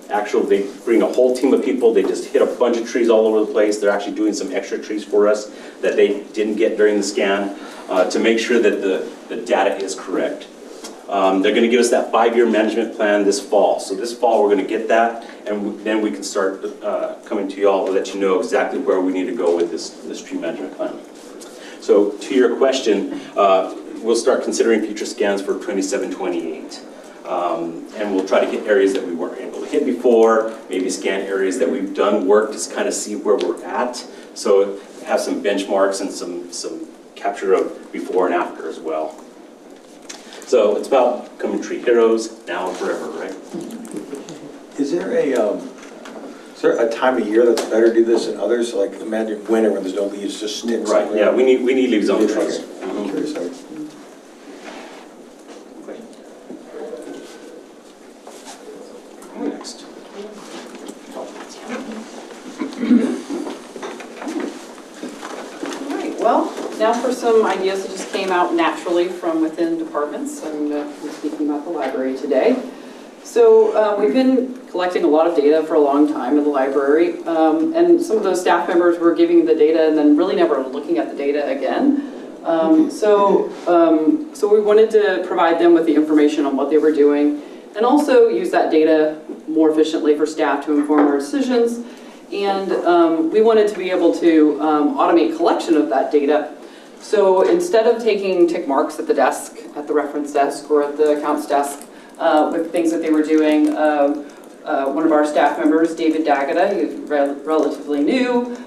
they bring a whole team of people. They just hit a bunch of trees all over the place. They're actually doing some extra trees for us that they didn't get during the scan to make sure that the data is correct. They're going to give us that 5-year management plan this fall. So this fall we're going to get that, and then we can start coming to you all to let you know exactly where we need to go with this tree management plan. So to your question, we'll start considering future scans for 27-28. And we'll try to hit areas that we weren't able to hit before, maybe scan areas that we've done work to kind of see where we're at. So have some benchmarks and some capture of before and after as well. So it's about becoming tree heroes now and forever, right? Is there a time of year that's better to do this than others? Like imagine winter when there's no leaves, just sticks. Right, yeah, we need leaves on the trees. I'm curious. Next. All right, well, now for some ideas that just came out naturally from within departments, and we're speaking about the library today. So we've been collecting a lot of data for a long time in the library, and some of those staff members were giving the data and then really never looking at the data again. So we wanted to provide them with the information on what they were doing, and also use that data more efficiently for staff to inform our decisions. And we wanted to be able to automate collection of that data. So instead of taking tick marks at the desk, at the reference desk, or at the accounts desk with things that they were doing, one of our staff members, David Dagata, who's relatively new,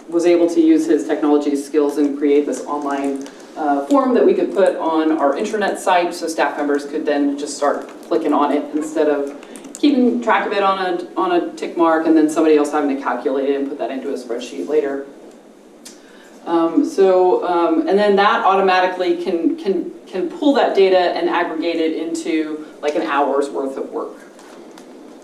was able to use his technology skills and create this online form that we could put on our intranet site, so staff members could then just start clicking on it instead of keeping track of it on a tick mark and then somebody else having to calculate it and put that into a spreadsheet later. And then that automatically can pull that data and aggregate it into like an hour's worth of work.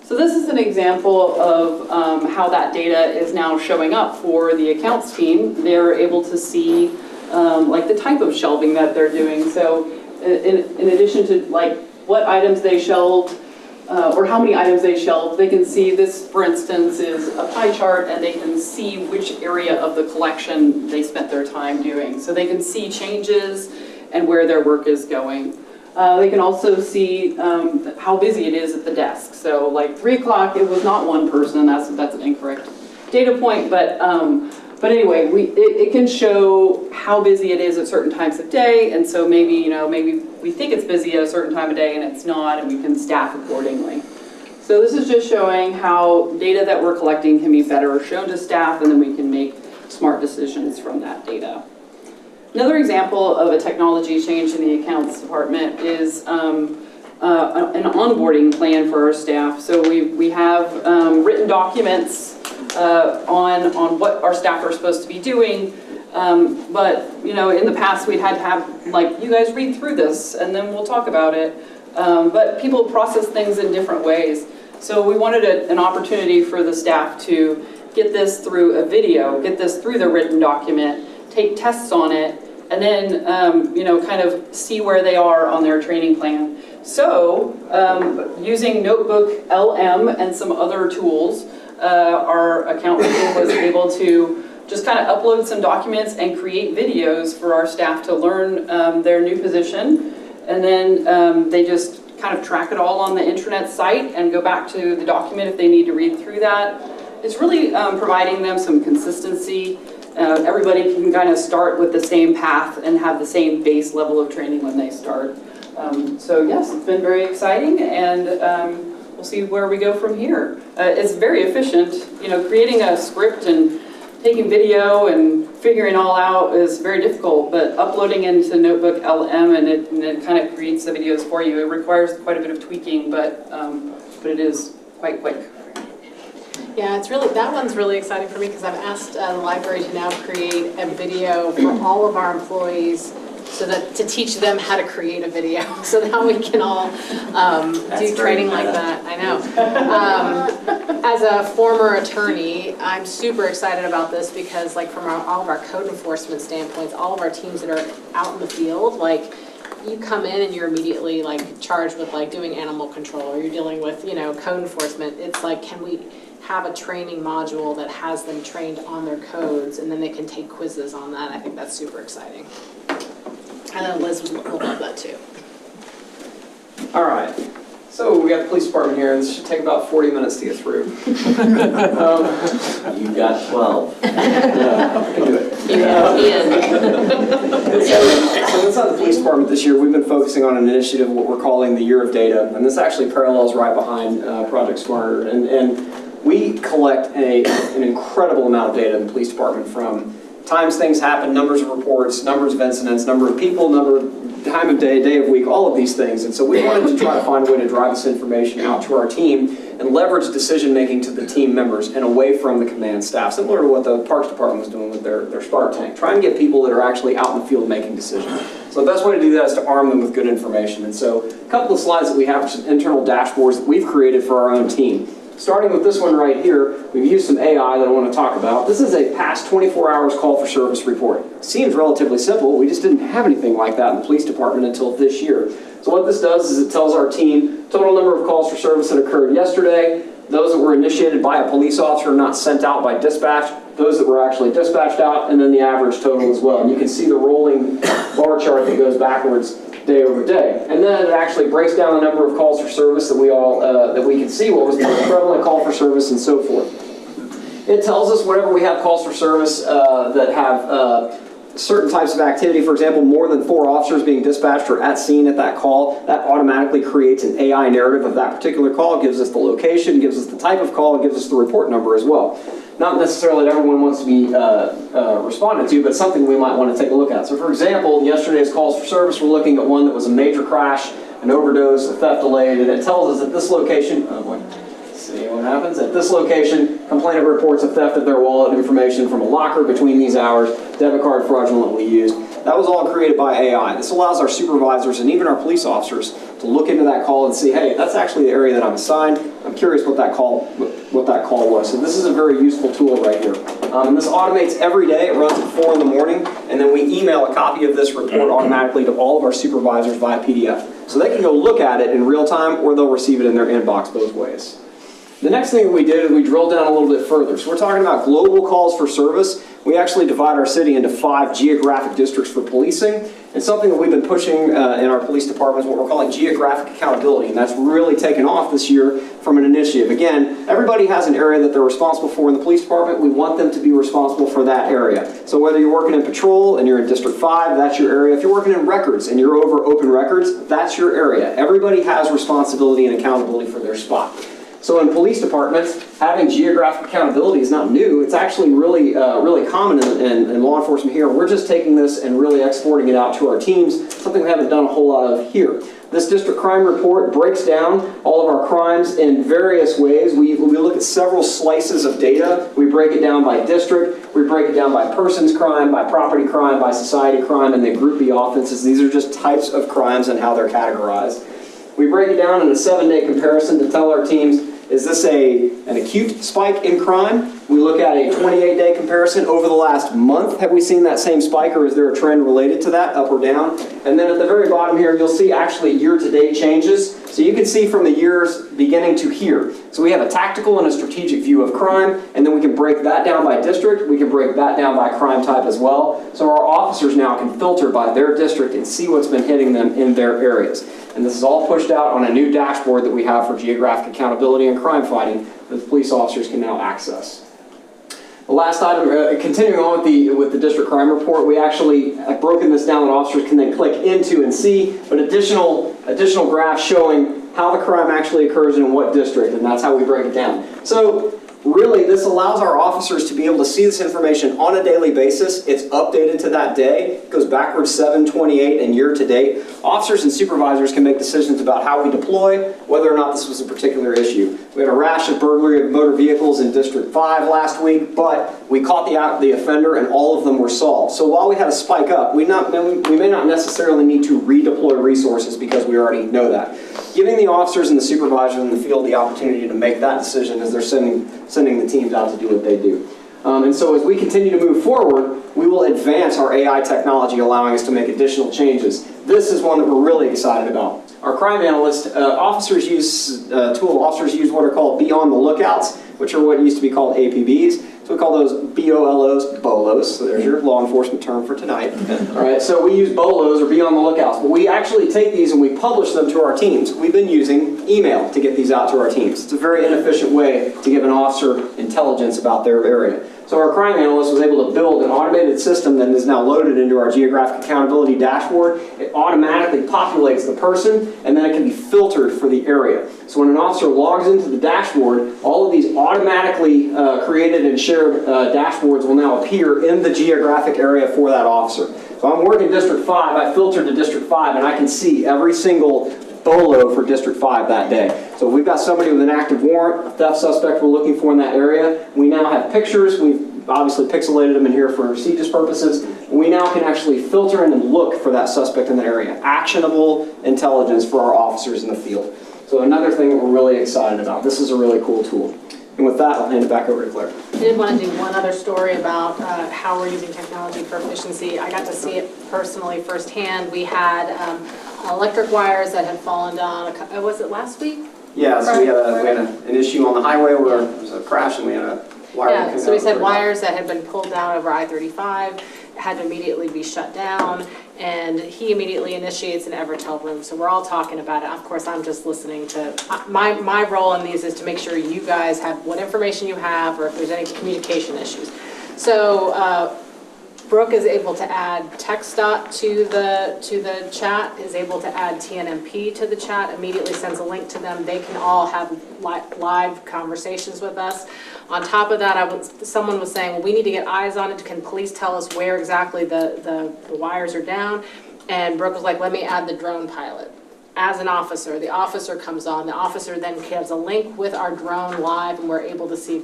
So this is an example of how that data is now showing up for the accounts team. They're able to see like the type of shelving that they're doing. So in addition to like what items they shelved, or how many items they shelved, they can see this, for instance, is a pie chart, and they can see which area of the collection they spent their time doing. So they can see changes and where their work is going. They can also see how busy it is at the desk. So like 3 o'clock, it was not one person. That's an incorrect data point, but anyway, it can show how busy it is at certain times of day, and so maybe we think it's busy at a certain time of day and it's not, and we can staff accordingly. So this is just showing how data that we're collecting can be better shown to staff, and then we can make smart decisions from that data. Another example of a technology change in the accounts department is an onboarding plan for our staff. So we have written documents on what our staff are supposed to be doing, but in the past we'd had to have, like, you guys read through this and then we'll talk about it, but people process things in different ways. So we wanted an opportunity for the staff to get this through a video, get this through the written document, take tests on it, and then kind of see where they are on their training plan. So using Notebook LM and some other tools, our account team was able to just kind of upload some documents and create videos for our staff to learn their new position. And then they just kind of track it all on the intranet site and go back to the document if they need to read through that. It's really providing them some consistency. Everybody can kind of start with the same path and have the same base level of training when they start. So yes, it's been very exciting, and we'll see where we go from here. It's very efficient. Creating a script and taking video and figuring it all out is very difficult, but uploading into Notebook LM and it kind of creates the videos for you. It requires quite a bit of tweaking, but it is quite quick. Yeah, that one's really exciting for me because I've asked the library to now create a video for all of our employees to teach them how to create a video, so that we can all do training like that. I know. As a former attorney, I'm super excited about this because, like, from all of our code enforcement standpoints, all of our teams that are out in the field, like, you come in and you're immediately like charged with like doing animal control, or you're dealing with code enforcement. It's like, can we have a training module that has them trained on their codes, and then they can take quizzes on that? I think that's super exciting. I know Liz will love that too. All right, so we got the police department here, and this should take about 40 minutes to get through. You've got 12. I can do it. So inside the police department this year, we've been focusing on an initiative, what we're calling the Year of Data, and this actually parallels right behind Project Smarter. And we collect an incredible amount of data in the police department, from times things happen, numbers of reports, numbers of incidents, number of people, time of day of week, all of these things. And so we wanted to try to find a way to drive this information out to our team and leverage decision-making to the team members and away from the command staff, similar to what the Parks Department was doing with their Spark Tank. Try and get people that are actually out in the field making decisions. So the best way to do that is to arm them with good information. And so a couple of slides that we have are some internal dashboards that we've created for our own team. Starting with this one right here, we've used some AI that I want to talk about. This is a past 24 hours call for service report. Seems relatively simple. We just didn't have anything like that in the police department until this year. So what this does is it tells our team total number of calls for service that occurred yesterday, those that were initiated by a police officer, not sent out by dispatch, those that were actually dispatched out, and then the average total as well. And you can see the rolling bar chart that goes backwards day over day. And then it actually breaks down the number of calls for service that we can see what was the most prevalent call for service and so forth. It tells us whenever we have calls for service that have certain types of activity, for example, more than 4 officers being dispatched or at scene at that call, that automatically creates an AI narrative of that particular call. It gives us the location, gives us the type of call, and gives us the report number as well. Not necessarily that everyone wants to be responded to, but something we might want to take a look at. So for example, yesterday's calls for service, we're looking at one that was a major crash, an overdose, a theft delayed, and it tells us at this location, oh boy, let's see what happens. At this location, complainant reports a theft of their wallet information from a locker between these hours, debit card fraudulently used. That was all created by AI. This allows our supervisors and even our police officers to look into that call and see, hey, that's actually the area that I'm assigned. I'm curious what that call was. So this is a very useful tool right here. And this automates every day. It runs at 4 in the morning, and then we email a copy of this report automatically to all of our supervisors via PDF. So they can go look at it in real time, or they'll receive it in their inbox both ways. The next thing that we did is we drilled down a little bit further. So we're talking about global calls for service. We actually divide our city into 5 geographic districts for policing. And something that we've been pushing in our police department is what we're calling geographic accountability. And that's really taken off this year from an initiative. Again, everybody has an area that they're responsible for in the police department. We want them to be responsible for that area. So whether you're working in patrol and you're in District 5, that's your area. If you're working in records and you're over open records, that's your area. Everybody has responsibility and accountability for their spot. So in police departments, having geographic accountability is not new. It's actually really common in law enforcement here. We're just taking this and really exporting it out to our teams, something we haven't done a whole lot of here. This district crime report breaks down all of our crimes in various ways. We look at several slices of data. We break it down by district. We break it down by persons crime, by property crime, by society crime, and then group B offenses. These are just types of crimes and how they're categorized. We break it down in a 7-day comparison to tell our teams, is this an acute spike in crime? We look at a 28-day comparison. Over the last month, have we seen that same spike, or is there a trend related to that, up or down? And then at the very bottom here, you'll see actually year-to-date changes. So you can see from the years beginning to here. So we have a tactical and a strategic view of crime, and then we can break that down by district. We can break that down by crime type as well. So our officers now can filter by their district and see what's been hitting them in their areas. And this is all pushed out on a new dashboard that we have for geographic accountability and crime fighting that police officers can now access. The last item, continuing on with the district crime report, we actually have broken this down that officers can then click into and see, but additional graphs showing how the crime actually occurs and in what district, and that's how we break it down. So really, this allows our officers to be able to see this information on a daily basis. It's updated to that day. It goes backwards 7, 28, and year to date. Officers and supervisors can make decisions about how we deploy, whether or not this was a particular issue. We had a rash of burglary of motor vehicles in District 5 last week, but we caught the offender and all of them were solved. So while we had a spike up, we may not necessarily need to redeploy resources because we already know that. Giving the officers and the supervisors in the field the opportunity to make that decision as they're sending the teams out to do what they do. And so as we continue to move forward, we will advance our AI technology, allowing us to make additional changes. This is one that we're really excited about. Our crime analyst, officers use what are called be on the lookouts, which are what used to be called APBs. So we call those BOLOs, so there's your law enforcement term for tonight. All right, so we use BOLOs, or be on the lookouts, but we actually take these and we publish them to our teams. We've been using email to get these out to our teams. It's a very inefficient way to give an officer intelligence about their area. So our crime analyst was able to build an automated system that is now loaded into our geographic accountability dashboard. It automatically populates the person, and then it can be filtered for the area. So when an officer logs into the dashboard, all of these automatically created and shared dashboards will now appear in the geographic area for that officer. So I'm working District 5, I filtered to District 5, and I can see every single BOLO for District 5 that day. So if we've got somebody with an active warrant, a theft suspect we're looking for in that area, we now have pictures. We've obviously pixelated them in here for CJIS purposes. We now can actually filter in and look for that suspect in that area. Actionable intelligence for our officers in the field. So another thing that we're really excited about. This is a really cool tool. And with that, I'll hand it back over to Claire. I did want to do one other story about how we're using technology for efficiency. I got to see it personally firsthand. We had electric wires that had fallen down, was it last week? Yeah, so we had an issue on the highway where there was a crash and we had a wire. Yeah, so we said wires that had been pulled down over I-35 had to immediately be shut down, and he immediately initiates an Evertel room. So we're all talking about it. Of course, I'm just listening to, my role in these is to make sure you guys have what information you have, or if there's any communication issues. So Brooke is able to add TextDot to the chat, is able to add TNMP to the chat, immediately sends a link to them. They can all have live conversations with us. On top of that, someone was saying, well, we need to get eyes on it. Can police tell us where exactly the wires are down? And Brooke was like, let me add the drone pilot. As an officer, the officer comes on. The officer then has a link with our drone live, and we're able to see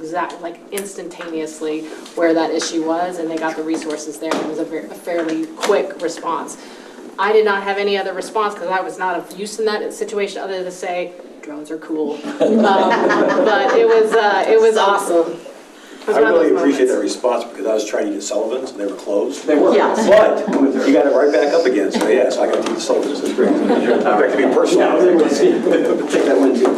instantaneously where that issue was, and they got the resources there. It was a fairly quick response. I did not have any other response because I was not of use in that situation other than to say, drones are cool. But it was awesome. was I one of really those appreciate that moments. response because I was trying to eat at Sullivan's and they were closed. They were. Yeah. But you got it right back up again, so yeah, so I got to eat at Sullivan's, that's great. Back to being Yeah, I personal. was able to take that one too.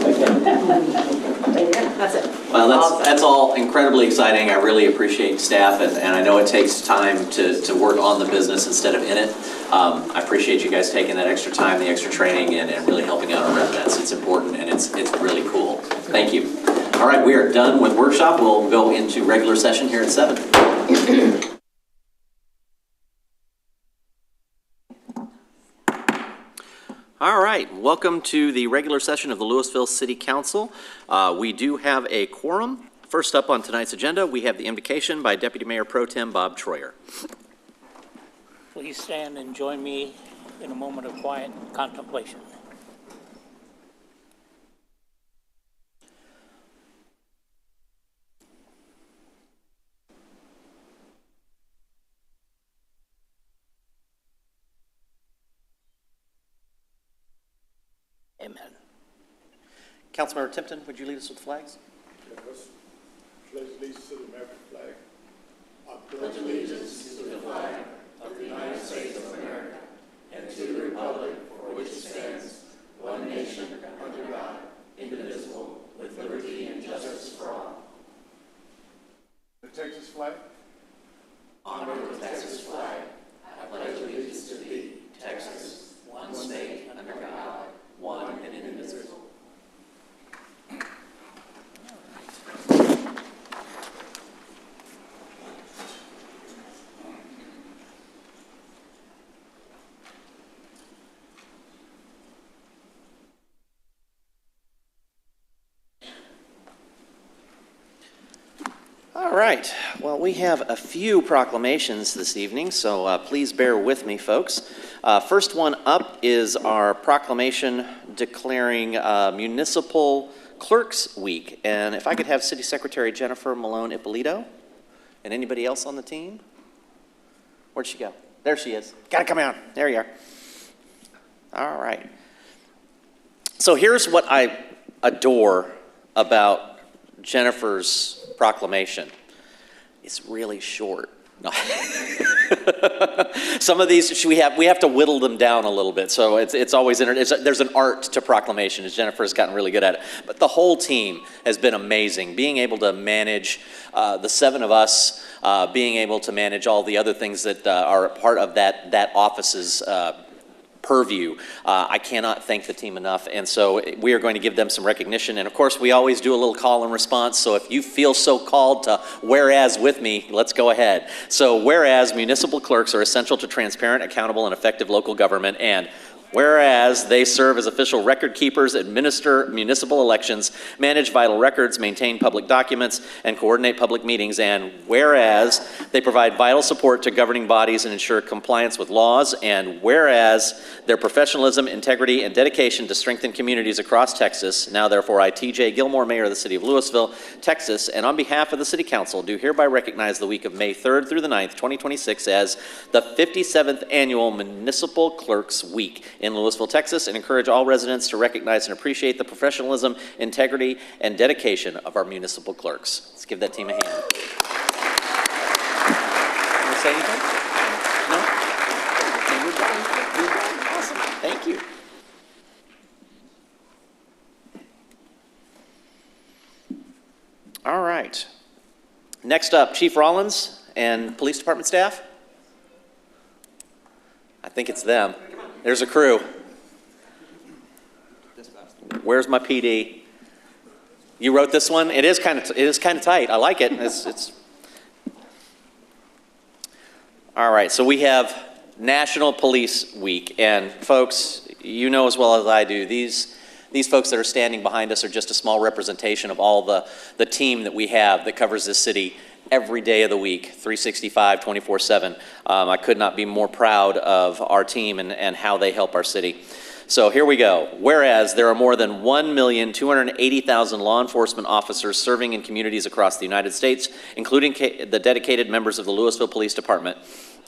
That's it. Well, Awesome. that's all incredibly exciting. I really appreciate staff, and I know it takes time to work on the business instead of in it. I appreciate you guys taking that extra time, the extra training, and really helping out our residents. It's important, and it's really cool. Thank you. All right, we are done with workshop. We'll go into regular session here at 7. All right, welcome to the regular session of the Lewisville City Council. We do have a quorum. First up on tonight's agenda, we have the invocation by Deputy Mayor Pro Tem Bob Troyer. Please stand and join me in a moment of quiet contemplation. Amen. Councilmember Tipton, would you lead us with the flags? Yes. Pledge allegiance to the American flag. I pledge allegiance to the flag of the United States of America and to the republic for which it stands, one nation under God, indivisible, with liberty and justice for all. The Texas flag. Honor the Texas flag. I pledge allegiance to thee, Texas, one state under God, one and indivisible. All right, well, we have a few proclamations this evening, so please bear with me, folks. First one up is our proclamation declaring Municipal Clerks Week. And if I could have City Secretary Jennifer Malone Ippolito and anybody else on the team. Where'd she go? There she is. Gotta come out. There you are. All right. So here's what I adore about Jennifer's proclamation. It's really short. No. Some of these we have to whittle them down a little bit, so it's always there's an art to proclamation, as Jennifer has gotten really good at it. But the whole team has been amazing. Being able to manage the 7 of us, being able to manage all the other things that are part of that office's purview. I cannot thank the team enough, and so we are going to give them some recognition. And of course, we always do a little call and response, so if you feel so called to whereas with me, let's go ahead. So whereas municipal clerks are essential to transparent, accountable, and effective local government, and whereas they serve as official record keepers, administer municipal elections, manage vital records, maintain public documents, and coordinate public meetings, and whereas they provide vital support to governing bodies and ensure compliance with laws, and whereas their professionalism, integrity, and dedication to strengthen communities across Texas, now therefore I, T.J. Gilmore, Mayor of the City of Lewisville, Texas, and on behalf of the City Council, do hereby recognize the week of May 3rd through the 9th, 2026 as the 57th Annual Municipal Clerks Week in Lewisville, Texas, and encourage all residents to recognize and appreciate the professionalism, integrity, and dedication of our municipal clerks. Let's give that team a hand. Want to say anything? No? Okay, you're done. You're done. Awesome. Thank you. All right. Next up, Chief Rollins and Police Department staff. I think it's them. There's a crew. Where's my PD? You wrote this one? It is kind of tight. I like it. It's All right, so we have National Police Week, and folks, you know as well as I do, these folks that are standing behind us are just a small representation of all the team that we have that covers this city every day of the week, 365, 24/7. I could not be more proud of our team and how they help our city. So here we go. Whereas there are more than 1,280,000 law enforcement officers serving in communities across the United States, including the dedicated members of the Lewisville Police Department.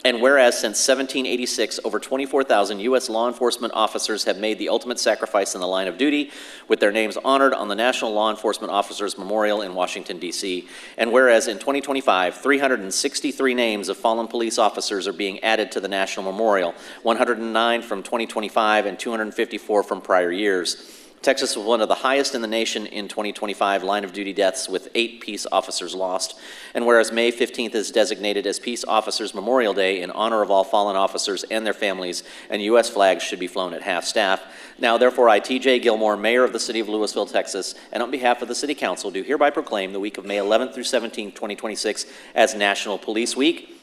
And whereas since 1786, over 24,000 U.S. law enforcement officers have made the ultimate sacrifice in the line of duty, with their names honored on the National Law Enforcement Officers Memorial in Washington, D.C. And whereas in 2025, 363 names of fallen police officers are being added to the National Memorial, 109 from 2025 and 254 from prior years. Texas was one of the highest in the nation in 2025 line of duty deaths, with 8 peace officers lost. And whereas May 15th is designated as Peace Officers Memorial Day in honor of all fallen officers and their families, and U.S. flags should be flown at half-staff. Now, therefore, I, T.J. Gilmore, Mayor of the City of Lewisville, Texas, and on behalf of the City Council, do hereby proclaim the week of May 11th through 17th, 2026 as National Police Week,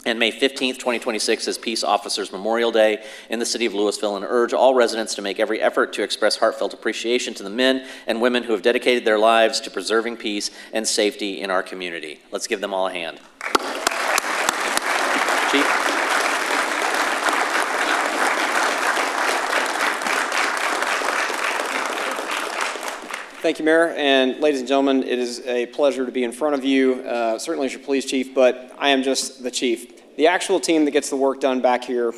and May 15th, 2026 is Peace Officers Memorial Day in the City of Lewisville, and urge all residents to make every effort to express heartfelt appreciation to the men and women who have dedicated their lives to preserving peace and safety in our community. Let's give them all a hand. Chief? Thank you, Mayor, and ladies and gentlemen, it is a pleasure to be in front of you, certainly as your police chief, but I am just the chief. The actual team that gets the work done back here,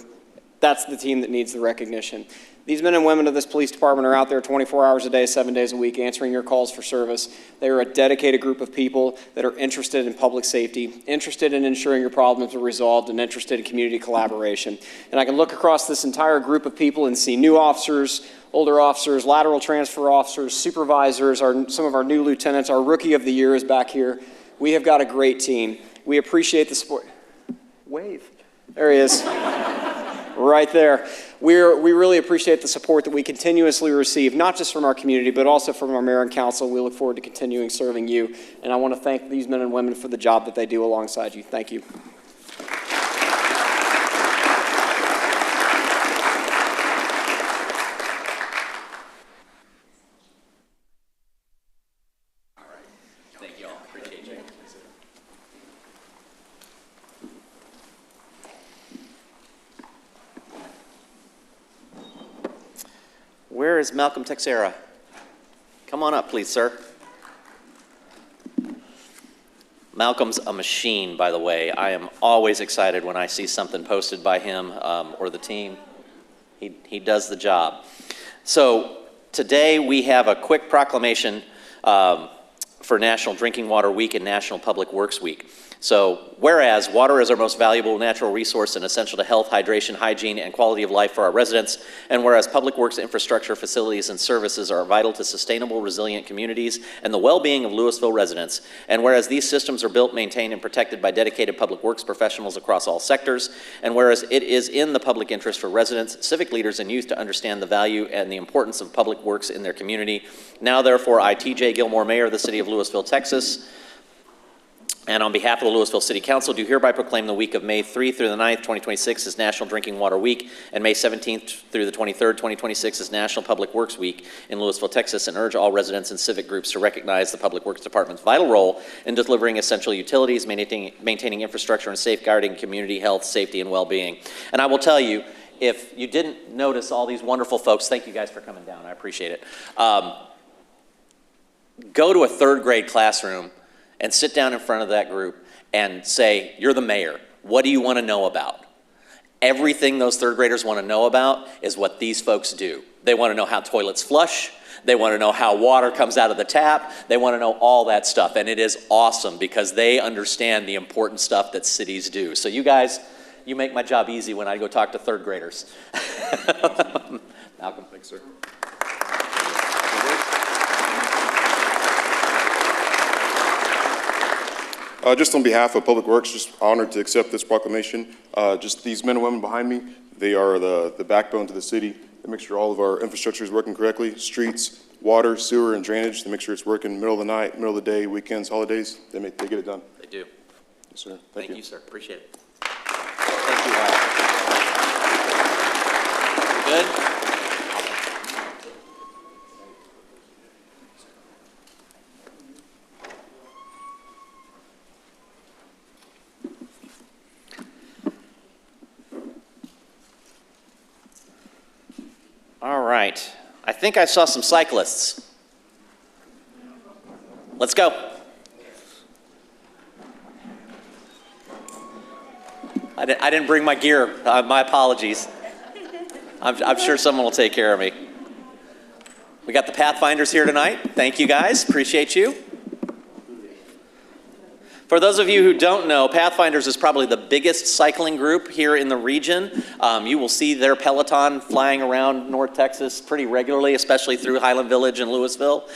that's the team that needs the recognition. These men and women of this police department are out there 24 hours a day, 7 days a week, answering your calls for service. They are a dedicated group of people that are interested in public safety, interested in ensuring your problems are resolved, and interested in community collaboration. And I can look across this entire group of people and see new officers, older officers, lateral transfer officers, supervisors, some of our new lieutenants. Our Rookie of the Year is back here. We have got a great team. We appreciate the support. Wave. There he is. Right there. We really appreciate the support that we continuously receive, not just from our community, but also from our mayor and council. We look forward to continuing serving you. And I want to thank these men and women for the job that they do alongside you. Thank you. Thank you all. Appreciate you. Where is Malcolm Texera? Come on up, please, sir. Malcolm's a machine, by the way. I am always excited when I see something posted by him or the team. He does the job. So today we have a quick proclamation for National Drinking Water Week and National Public Works Week. So, whereas water is our most valuable natural resource and essential to health, hydration, hygiene, and quality of life for our residents, and whereas public works infrastructure, facilities, and services are vital to sustainable, resilient communities and the well-being of Lewisville residents, and whereas these systems are built, maintained, and protected by dedicated public works professionals across all sectors, and whereas it is in the public interest for residents, civic leaders, and youth to understand the value and the importance of public works in their community, now therefore I, T.J. Gilmore, Mayor of the City of Lewisville, Texas, and on behalf of the Lewisville City Council, do hereby proclaim the week of May 3 through the 9th, 2026 as National Drinking Water Week, and May 17th through the 23rd, 2026 as National Public Works Week in Lewisville, Texas, and urge all residents and civic groups to recognize the Public Works Department's vital role in delivering essential utilities, maintaining infrastructure, and safeguarding community health, safety, and well-being. And I will tell you, if you didn't notice all these wonderful folks, thank you guys for coming down, I appreciate it. Go to a third grade classroom and sit down in front of that group and say, you're the mayor. What do you want to know about? Everything those third graders want to know about is what these folks do. They want to know how toilets flush. They want to know how water comes out of the tap. They want to know all that stuff. And it is awesome because they understand the important stuff that cities do. So you guys, you make my job easy when I go talk to third graders. Malcolm. Thanks, sir. Just on behalf of Public Works, just honored to accept this proclamation. Just these men and women behind me, they are the backbone to the city. They make sure all of our infrastructure is working correctly, streets, water, sewer, and drainage. They make sure it's working middle of the night, middle of the day, weekends, holidays. They get it done. They do. Yes, sir. Thank you, sir. Appreciate it. Thank you all. Good? All right, I think I saw some cyclists. Let's go. I didn't bring my gear. My apologies. I'm sure someone will take care of me. We got the Pathfinders here tonight. Thank you guys. Appreciate you. For those of you who don't know, Pathfinders is probably the biggest cycling group here in the region. You will see their Peloton flying around North Texas pretty regularly, especially through Highland Village and Lewisville.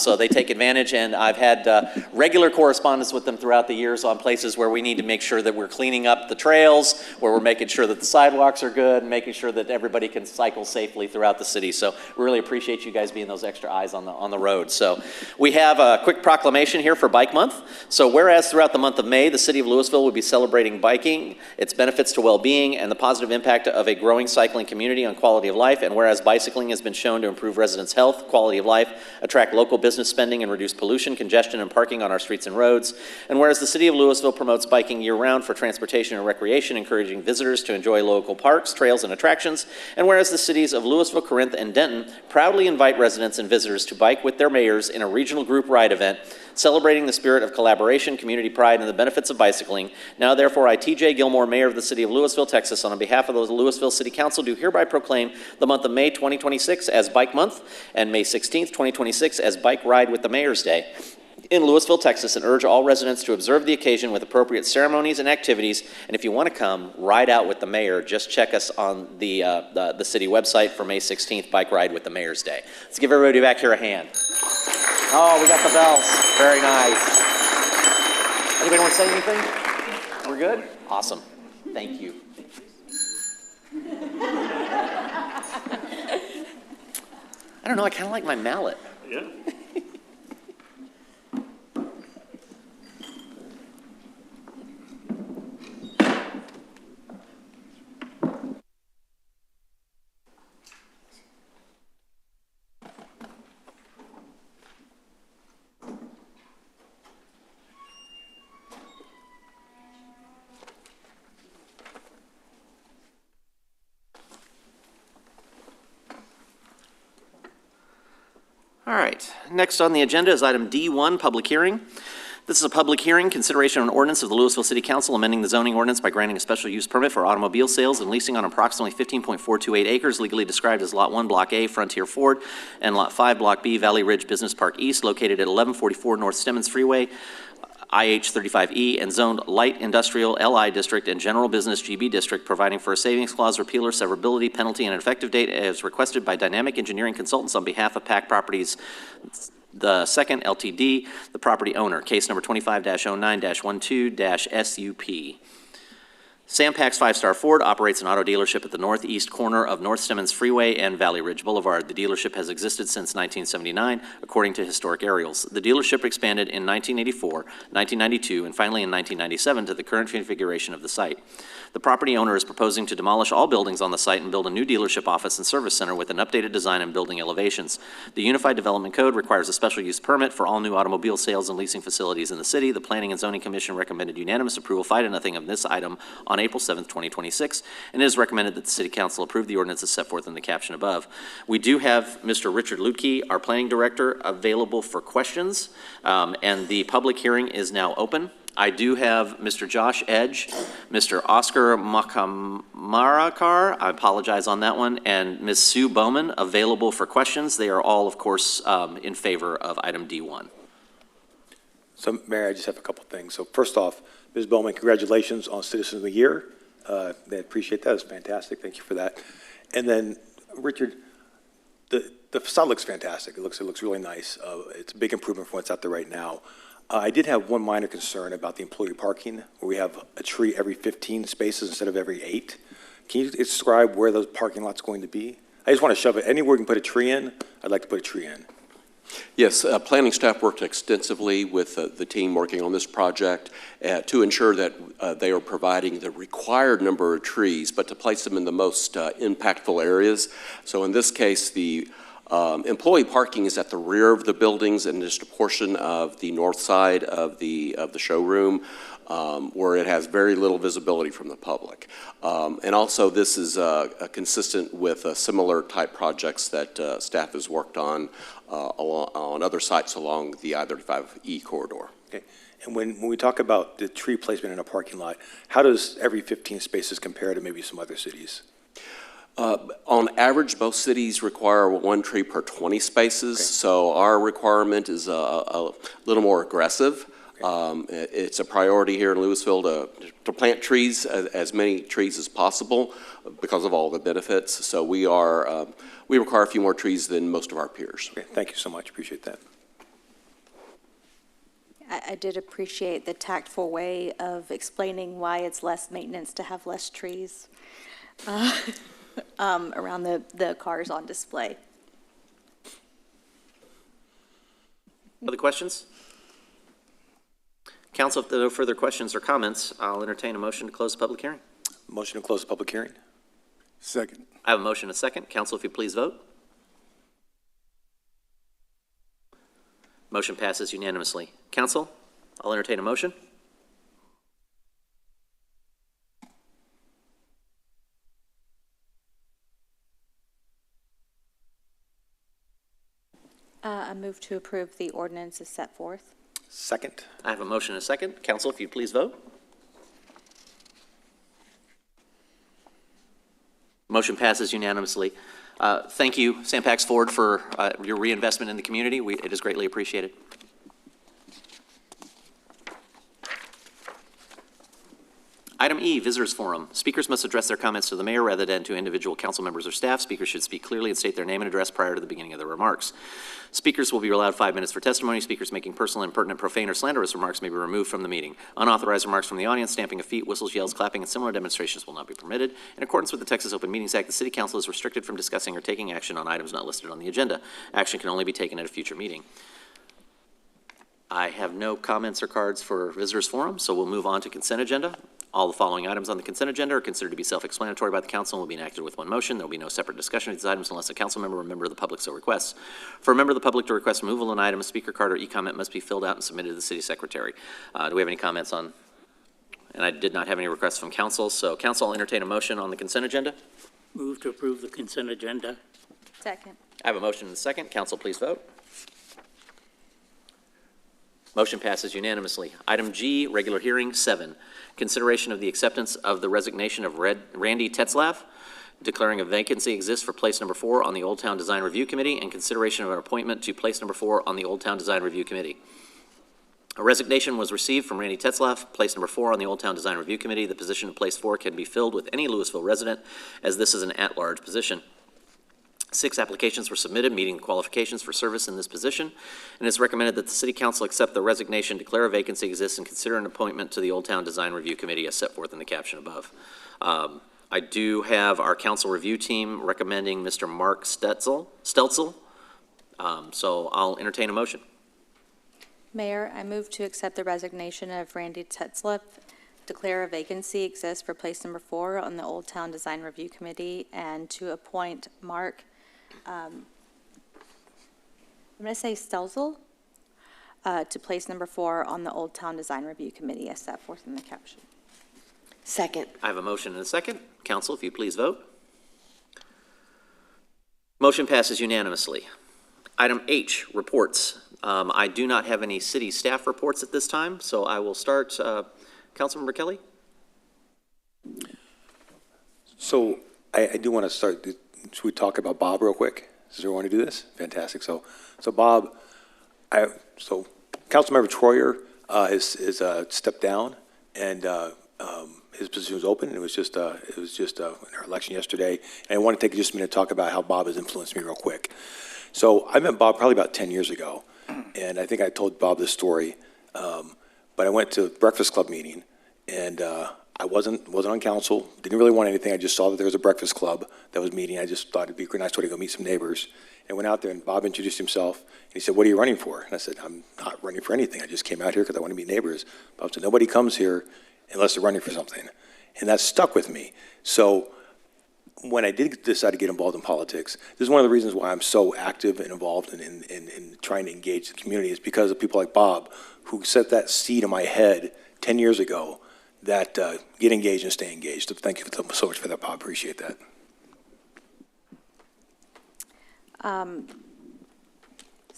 So they take advantage, and I've had regular correspondence with them throughout the years on places where we need to make sure that we're cleaning up the trails, where we're making sure that the sidewalks are good, and making sure that everybody can cycle safely throughout the city. So we really appreciate you guys being those extra eyes on the road. So we have a quick proclamation here for Bike Month. So whereas throughout the month of May, the city of Lewisville will be celebrating biking, its benefits to well-being, and the positive impact of a growing cycling community on quality of life. And whereas bicycling has been shown to improve residents' health, quality of life, attract local business spending, and reduce pollution, congestion, and parking on our streets and roads. And whereas the city of Lewisville promotes biking year-round for transportation and recreation, encouraging visitors to enjoy local parks, trails, and attractions. And whereas the cities of Lewisville, Corinth, and Denton proudly invite residents and visitors to bike with their mayors in a regional group ride event, celebrating the spirit of collaboration, community pride, and the benefits of bicycling. Now, therefore, I, T.J. Gilmore, Mayor of the City of Lewisville, Texas, on behalf of the Lewisville City Council, do hereby proclaim the month of May 2026 as Bike Month and May 16th, 2026 as Bike Ride with the Mayor's Day in Lewisville, Texas, and urge all residents to observe the occasion with appropriate ceremonies and activities. And if you want to come ride out with the mayor, just check us on the city website for May 16th, Bike Ride with the Mayor's Day. Let's give everybody back here a hand. Oh, we got the bells. Very nice. Anybody want to say anything? We're good? Awesome. Thank you. I don't know, I kind of like my mallet. Yeah. All right, next on the agenda is item D1, public hearing. This is a public hearing, consideration of an ordinance of the Lewisville City Council amending the zoning ordinance by granting a special use permit for automobile sales and leasing on approximately 15.428 acres, legally described as Lot 1, Block A, Frontier Ford, and Lot 5, Block B, Valley Ridge Business Park East, located at 1144 North Stemmons Freeway, IH35E, and zoned light industrial LI district and general business GB district, providing for a savings clause, repeal or severability, penalty, and an effective date as requested by Dynamic Engineering Consultants on behalf of PAC Properties the second LTD, the property owner. Case number 25-09-12-SUP. Sam Pack's 5-Star Ford operates an auto dealership at the northeast corner of North Stemmons Freeway and Valley Ridge Boulevard. The dealership has existed since 1979, according to historic aerials. The dealership expanded in 1984, 1992, and finally in 1997 to the current configuration of the site. The property owner is proposing to demolish all buildings on the site and build a new dealership office and service center with an updated design and building elevations. The Unified Development Code requires a special use permit for all new automobile sales and leasing facilities in the city. The Planning and Zoning Commission recommended unanimous approval 5-0 of this item on April 7th, 2026, and it is recommended that the City Council approve the ordinance as set forth in the caption above. We do have Mr. Richard Lutke, our Planning Director, available for questions, and the public hearing is now open. I do have Mr. Josh Edge, Mr. Oscar Makamarakar, I apologize on that one, and Ms. Sue Bowman available for questions. They are all, of course, in favor of item D1. So, Mayor, I just have a couple things. So first off, Ms. Bowman, congratulations on Citizen of the Year. They appreciate that. It's fantastic. Thank you for that. And then, Richard, the facade looks fantastic. It looks really nice. It's a big improvement from what's out there right now. I did have one minor concern about the employee parking, where we have a tree every 15 spaces instead of every 8. Can you describe where those parking lots going to be? I just want to shove it anywhere we can put a tree in. I'd like to put a tree in. Yes, planning staff worked extensively with the team working on this project to ensure that they are providing the required number of trees, but to place them in the most impactful areas. So in this case, the employee parking is at the rear of the buildings and just a portion of the north side of the showroom where it has very little visibility from the public. And also this is consistent with similar type projects that staff has worked on other sites along the I-35E corridor. Okay. And when we talk about the tree placement in a parking lot, how does every 15 spaces compare to maybe some other cities? On average, most cities require 1 tree per 20 spaces, so our requirement is a little more aggressive. It's a priority here in Lewisville to plant trees, as many trees as possible, because of all the benefits. So we require a few more trees than most of our peers. Okay, thank you so much. Appreciate that. I did appreciate the tactful way of explaining why it's less maintenance to have less trees around the cars on display. Other questions? Council, if there are no further questions or comments, I'll entertain a motion to close the public hearing. Motion to close the public hearing. Second. I have a motion and a second. Council, if you please vote. Motion passes unanimously. Council, I'll entertain a motion. I move to approve the ordinance as set forth. Second. I have a motion and a second. Council, if you please vote. Motion passes unanimously. Thank you, Sampax Ford, for your reinvestment in the community. It is greatly appreciated. Item E, Visitors Forum. Speakers must address their comments to the mayor rather than to individual council members or staff. Speakers should speak clearly and state their name and address prior to the beginning of their remarks. Speakers will be allowed 5 minutes for testimony. Speakers making personal, impertinent, profane, or slanderous remarks may be removed from the meeting. Unauthorized remarks from the audience, stamping of feet, whistles, yells, clapping, and similar demonstrations will not be permitted. In accordance with the Texas Open Meetings Act, the City Council is restricted from discussing or taking action on items not listed on the agenda. Action can only be taken at a future meeting. I have no comments or cards for Visitors Forum, so we'll move on to consent agenda. All the following items on the consent agenda are considered to be self-explanatory by the council and will be enacted with one motion. There will be no separate discussion of these items unless a council member or member of the public so requests. For a member of the public to request removal of an item, a speaker card or e-comment must be filled out and submitted to the city secretary. Do we have any comments on? And I did not have any requests from council, so council, I'll entertain a motion on the consent agenda. Move to approve the consent agenda. Second. I have a motion and a second. Council, please vote. Motion passes unanimously. Item G, regular hearing 7. Consideration of the acceptance of the resignation of Randy Tetzlaff, declaring a vacancy exists for place number 4 on the Old Town Design Review Committee, and consideration of an appointment to place number 4 on the Old Town Design Review Committee. A resignation was received from Randy Tetzlaff, place number 4 on the Old Town Design Review Committee. The position of place 4 can be filled with any Lewisville resident, as this is an at-large position. 6 applications were submitted meeting the qualifications for service in this position, and it's recommended that the City Council accept the resignation, declare a vacancy exists, and consider an appointment to the Old Town Design Review Committee as set forth in the caption above. I do have our council review team recommending Mr. Mark Stelzel. So I'll entertain a motion. Mayor, I move to accept the resignation of Randy Tetzlaff, declare a vacancy exists for place number 4 on the Old Town Design Review Committee, and to appoint Mark I'm going to say Stelzel, to place number 4 on the Old Town Design Review Committee as set forth in the caption. Second. I have a motion and a second. Council, if you please vote. Motion passes unanimously. Item H, reports. I do not have any city staff reports at this time, so I will start. Councilmember Kelly? So I do want to start. Should we talk about Bob real quick? Does everyone want to do this? Fantastic. So Bob, Councilmember Troyer is stepped down, and his position was open. And it was just in our election yesterday. And I want to take just a minute to talk about how Bob has influenced me real quick. So I met Bob probably about 10 years ago, and I think I told Bob this story. But I went to a Breakfast Club meeting, and I wasn't on council, didn't really want anything. I just saw that there was a breakfast club that was meeting. I just thought it'd be a nice way to go meet some neighbors. And went out there, and Bob introduced himself, and he said, "What are you running for?" And I said, "I'm not running for anything. I just came out here because I want to meet neighbors." Bob said, "Nobody comes here unless they're running for something." And that stuck with me. So when I did decide to get involved in politics, this is one of the reasons why I'm so active and involved in trying to engage the community, is because of people like Bob, who set that seed in my head 10 years ago that get engaged and stay engaged. So thank you so much for that, Bob. Appreciate that.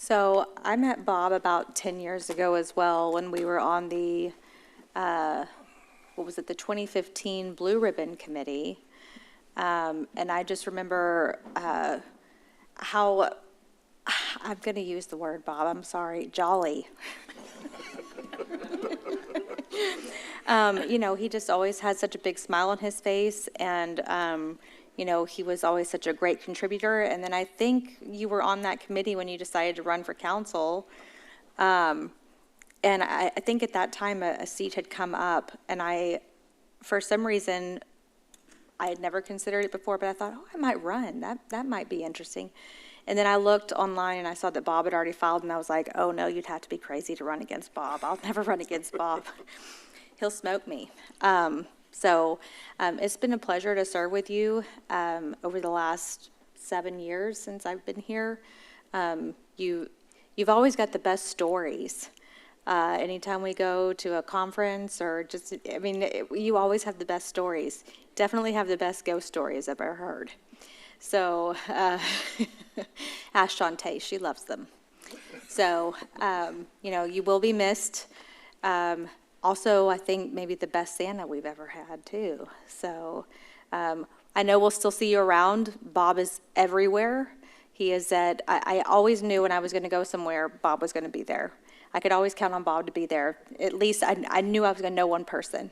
So I met Bob about 10 years ago as well when we were on the, what was it, the 2015 Blue Ribbon Committee. And I just remember how, I'm going to use the word, Bob, I'm sorry, jolly. You know, he just always had such a big smile on his face, and you know, he was always such a great contributor. And then I think you were on that committee when you decided to run for council. And I think at that time a seat had come up, and for some reason, I had never considered it before, but I thought, oh, I might run. That might be interesting. And then I looked online and I saw that Bob had already filed, and I was like, oh no, you'd have to be crazy to run against Bob. I'll never run against Bob. He'll smoke me. So it's been a pleasure to serve with you over the last 7 years since I've been here. You've always got the best stories. Anytime we go to a conference or just, I mean, you always have the best stories. Definitely have the best ghost stories I've ever heard. So ask Shantae, she loves them. So, you know, you will be missed. Also, I think maybe the best Santa we've ever had, too. So I know we'll still see you around. Bob is everywhere. He is at, I always knew when I was going to go somewhere, Bob was going to be there. I could always count on Bob to be there. At least I knew I was going to know one person.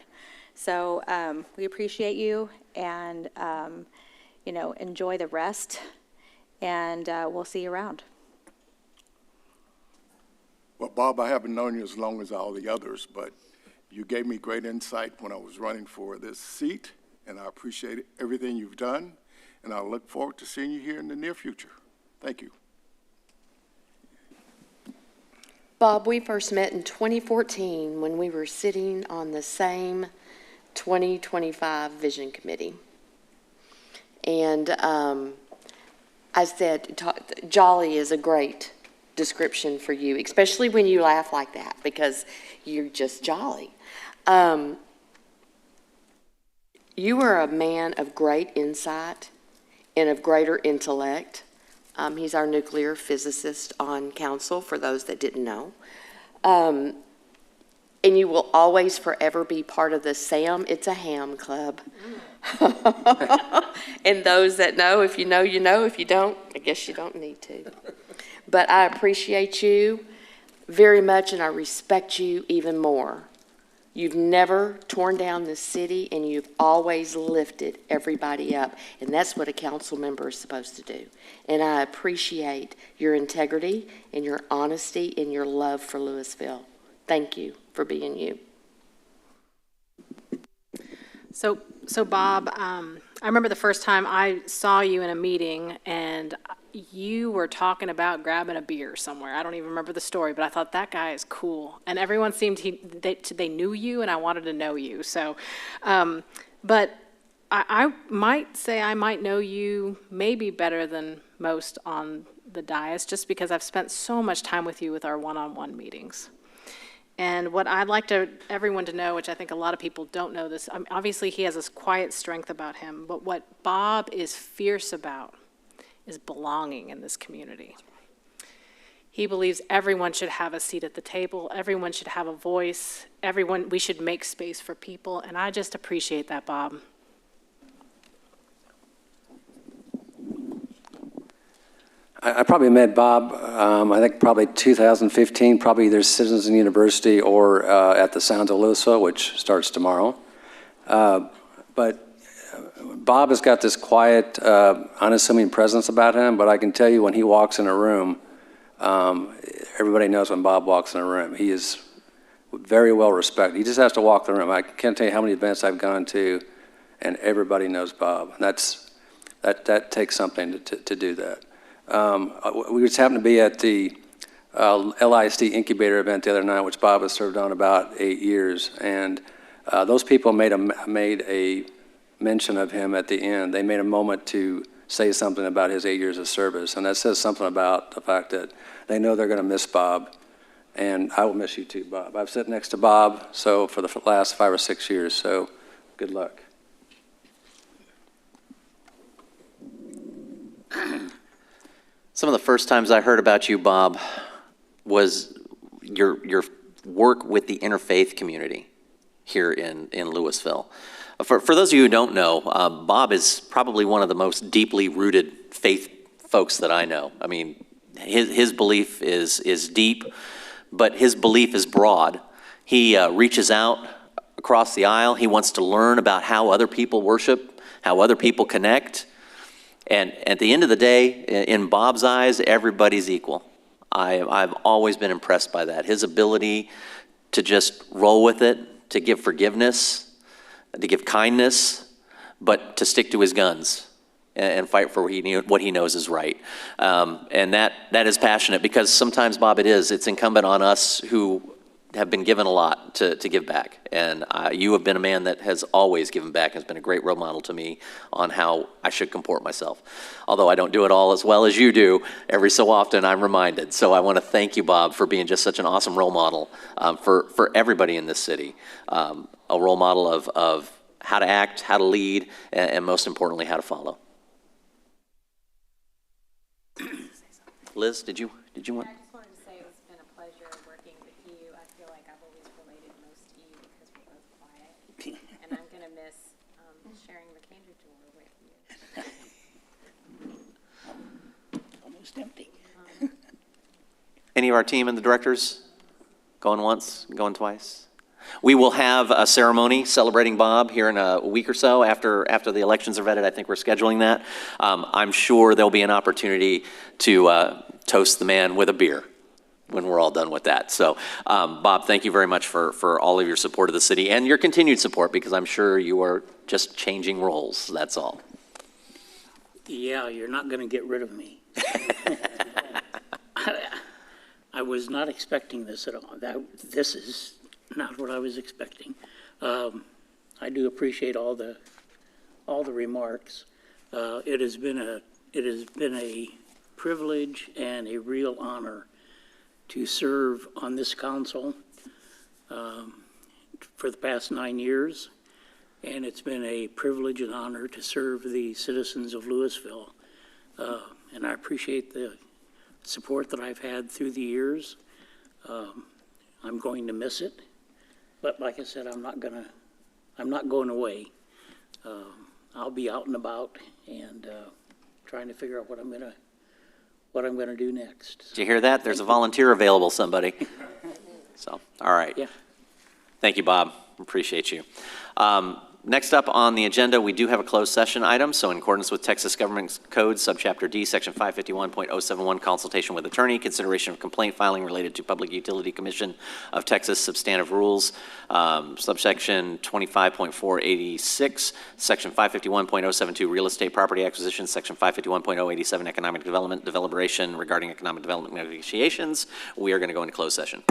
So we appreciate you, and, you know, enjoy the rest, and we'll see you around. Well, Bob, I haven't known you as long as all the others, but you gave me great insight when I was running for this seat, and I appreciate everything you've done, and I look forward to seeing you here in the near future. Thank you. Bob, we first met in 2014 when we were sitting on the same 2025 Vision Committee. And I said, jolly is a great description for you, especially when you laugh like that, because you're just jolly. You are a man of great insight and of greater intellect. He's our nuclear physicist on council, for those that didn't know. And you will always forever be part of the Sam It's a Ham Club. And those that know, if you know, you know. If you don't, I guess you don't need to. But I appreciate you very much, and I respect you even more. You've never torn down the city, and you've always lifted everybody up. And that's what a council member is supposed to do. And I appreciate your integrity and your honesty and your love for Lewisville. Thank you for being you. So Bob, I remember the first time I saw you in a meeting, and you were talking about grabbing a beer somewhere. I don't even remember the story, but I thought that guy is cool. And everyone seemed they knew you, and I wanted to know you. So, but I might say I might know you maybe better than most on the dais, just because I've spent so much time with you with our one-on-one meetings. And what I'd like everyone to know, which I think a lot of people don't know this, obviously he has this quiet strength about him, but what Bob is fierce about is belonging in this community. He believes everyone should have a seat at the table, everyone should have a voice, we should make space for people, and I just appreciate that, Bob. I probably met Bob, I think probably 2015, probably either Citizens University or at the Sounds of Lewisville, which starts tomorrow. But Bob has got this quiet, unassuming presence about him, but I can tell you when he walks in a room, everybody knows when Bob walks in a room. He is very well respected. He just has to walk the room. I can't tell you how many events I've gone to, and everybody knows Bob. And that takes something to do that. We just happened to be at the LISD incubator event the other night, which Bob has served on about 8 years, and those people made a mention of him at the end. They made a moment to say something about his 8 years of service, and that says something about the fact that they know they're going to miss Bob, and I will miss you too, Bob. I've sat next to Bob for the last 5 or 6 years, so good luck. Some of the first times I heard about you, Bob, was your work with the interfaith community here in Lewisville. For those of you who don't know, Bob is probably one of the most deeply rooted faith folks that I know. I mean, his belief is deep, but his belief is broad. He reaches out across the aisle. He wants to learn about how other people worship, how other people connect. And at the end of the day, in Bob's eyes, everybody's equal. I've always been impressed by that. His ability to just roll with it, to give forgiveness, to give kindness, but to stick to his guns and fight for what he knows is right. And that is passionate, because sometimes, Bob, it's incumbent on us who have been given a lot to give back. And you have been a man that has always given back, has been a great role model to me on how I should comport myself. Although I don't do it all as well as you do, every so often I'm reminded. So I want to thank you, Bob, for being just such an awesome role model for everybody in this city. A role model of how to act, how to lead, and most importantly, how to follow. Liz, did you want? I just wanted to say it's been a pleasure working with you. I feel like I've always related most to you because we're both quiet. And I'm going to miss sharing the candy drawer with you. Almost empty. Any of our team and the directors going once, going twice? We will have a ceremony celebrating Bob here in a week or so after the elections are vetted. I think we're scheduling that. I'm sure there'll be an opportunity to toast the man with a beer when we're all done with that. So, Bob, thank you very much for all of your support of the city and your continued support, because I'm sure you are just changing roles, that's all. Yeah, you're not going to get rid of me. I was not expecting this at all. This is not what I was expecting. I do appreciate all the remarks. It has been a privilege and a real honor to serve on this council for the past 9 years, and it's been a privilege and honor to serve the citizens of Lewisville. And I appreciate the support that I've had through the years. I'm going to miss it. But like I said, I'm not going away. I'll be out and about and trying to figure out what I'm gonna do next. Did you hear that? There's a volunteer available, somebody. So, all right. Yeah. Thank you, Bob. Appreciate you. Next up on the agenda, we do have a closed session item. So in accordance with Texas Government Code, Subchapter D, Section 551.071, consultation with attorney, consideration of complaint filing related to Public Utility Commission of Texas substantive rules, subsection 25.486, Section 551.072, real estate property acquisition, Section 551.087, economic development, deliberation regarding economic development negotiations. We are going to go into closed session.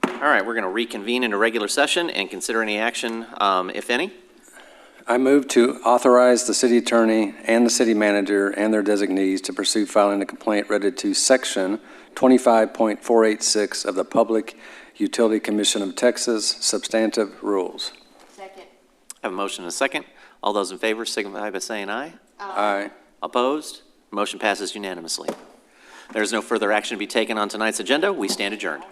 All right, we're going to reconvene into regular session and consider any action, if any. I move to authorize the city attorney and the city manager and their designees to pursue filing a complaint related to Section 25.486 of the Public Utility Commission of Texas substantive rules. Second. I have a motion and a second. All those in favor signify by saying aye. Aye. Opposed? Motion passes unanimously. There is no further action to be taken on tonight's agenda. We stand adjourned.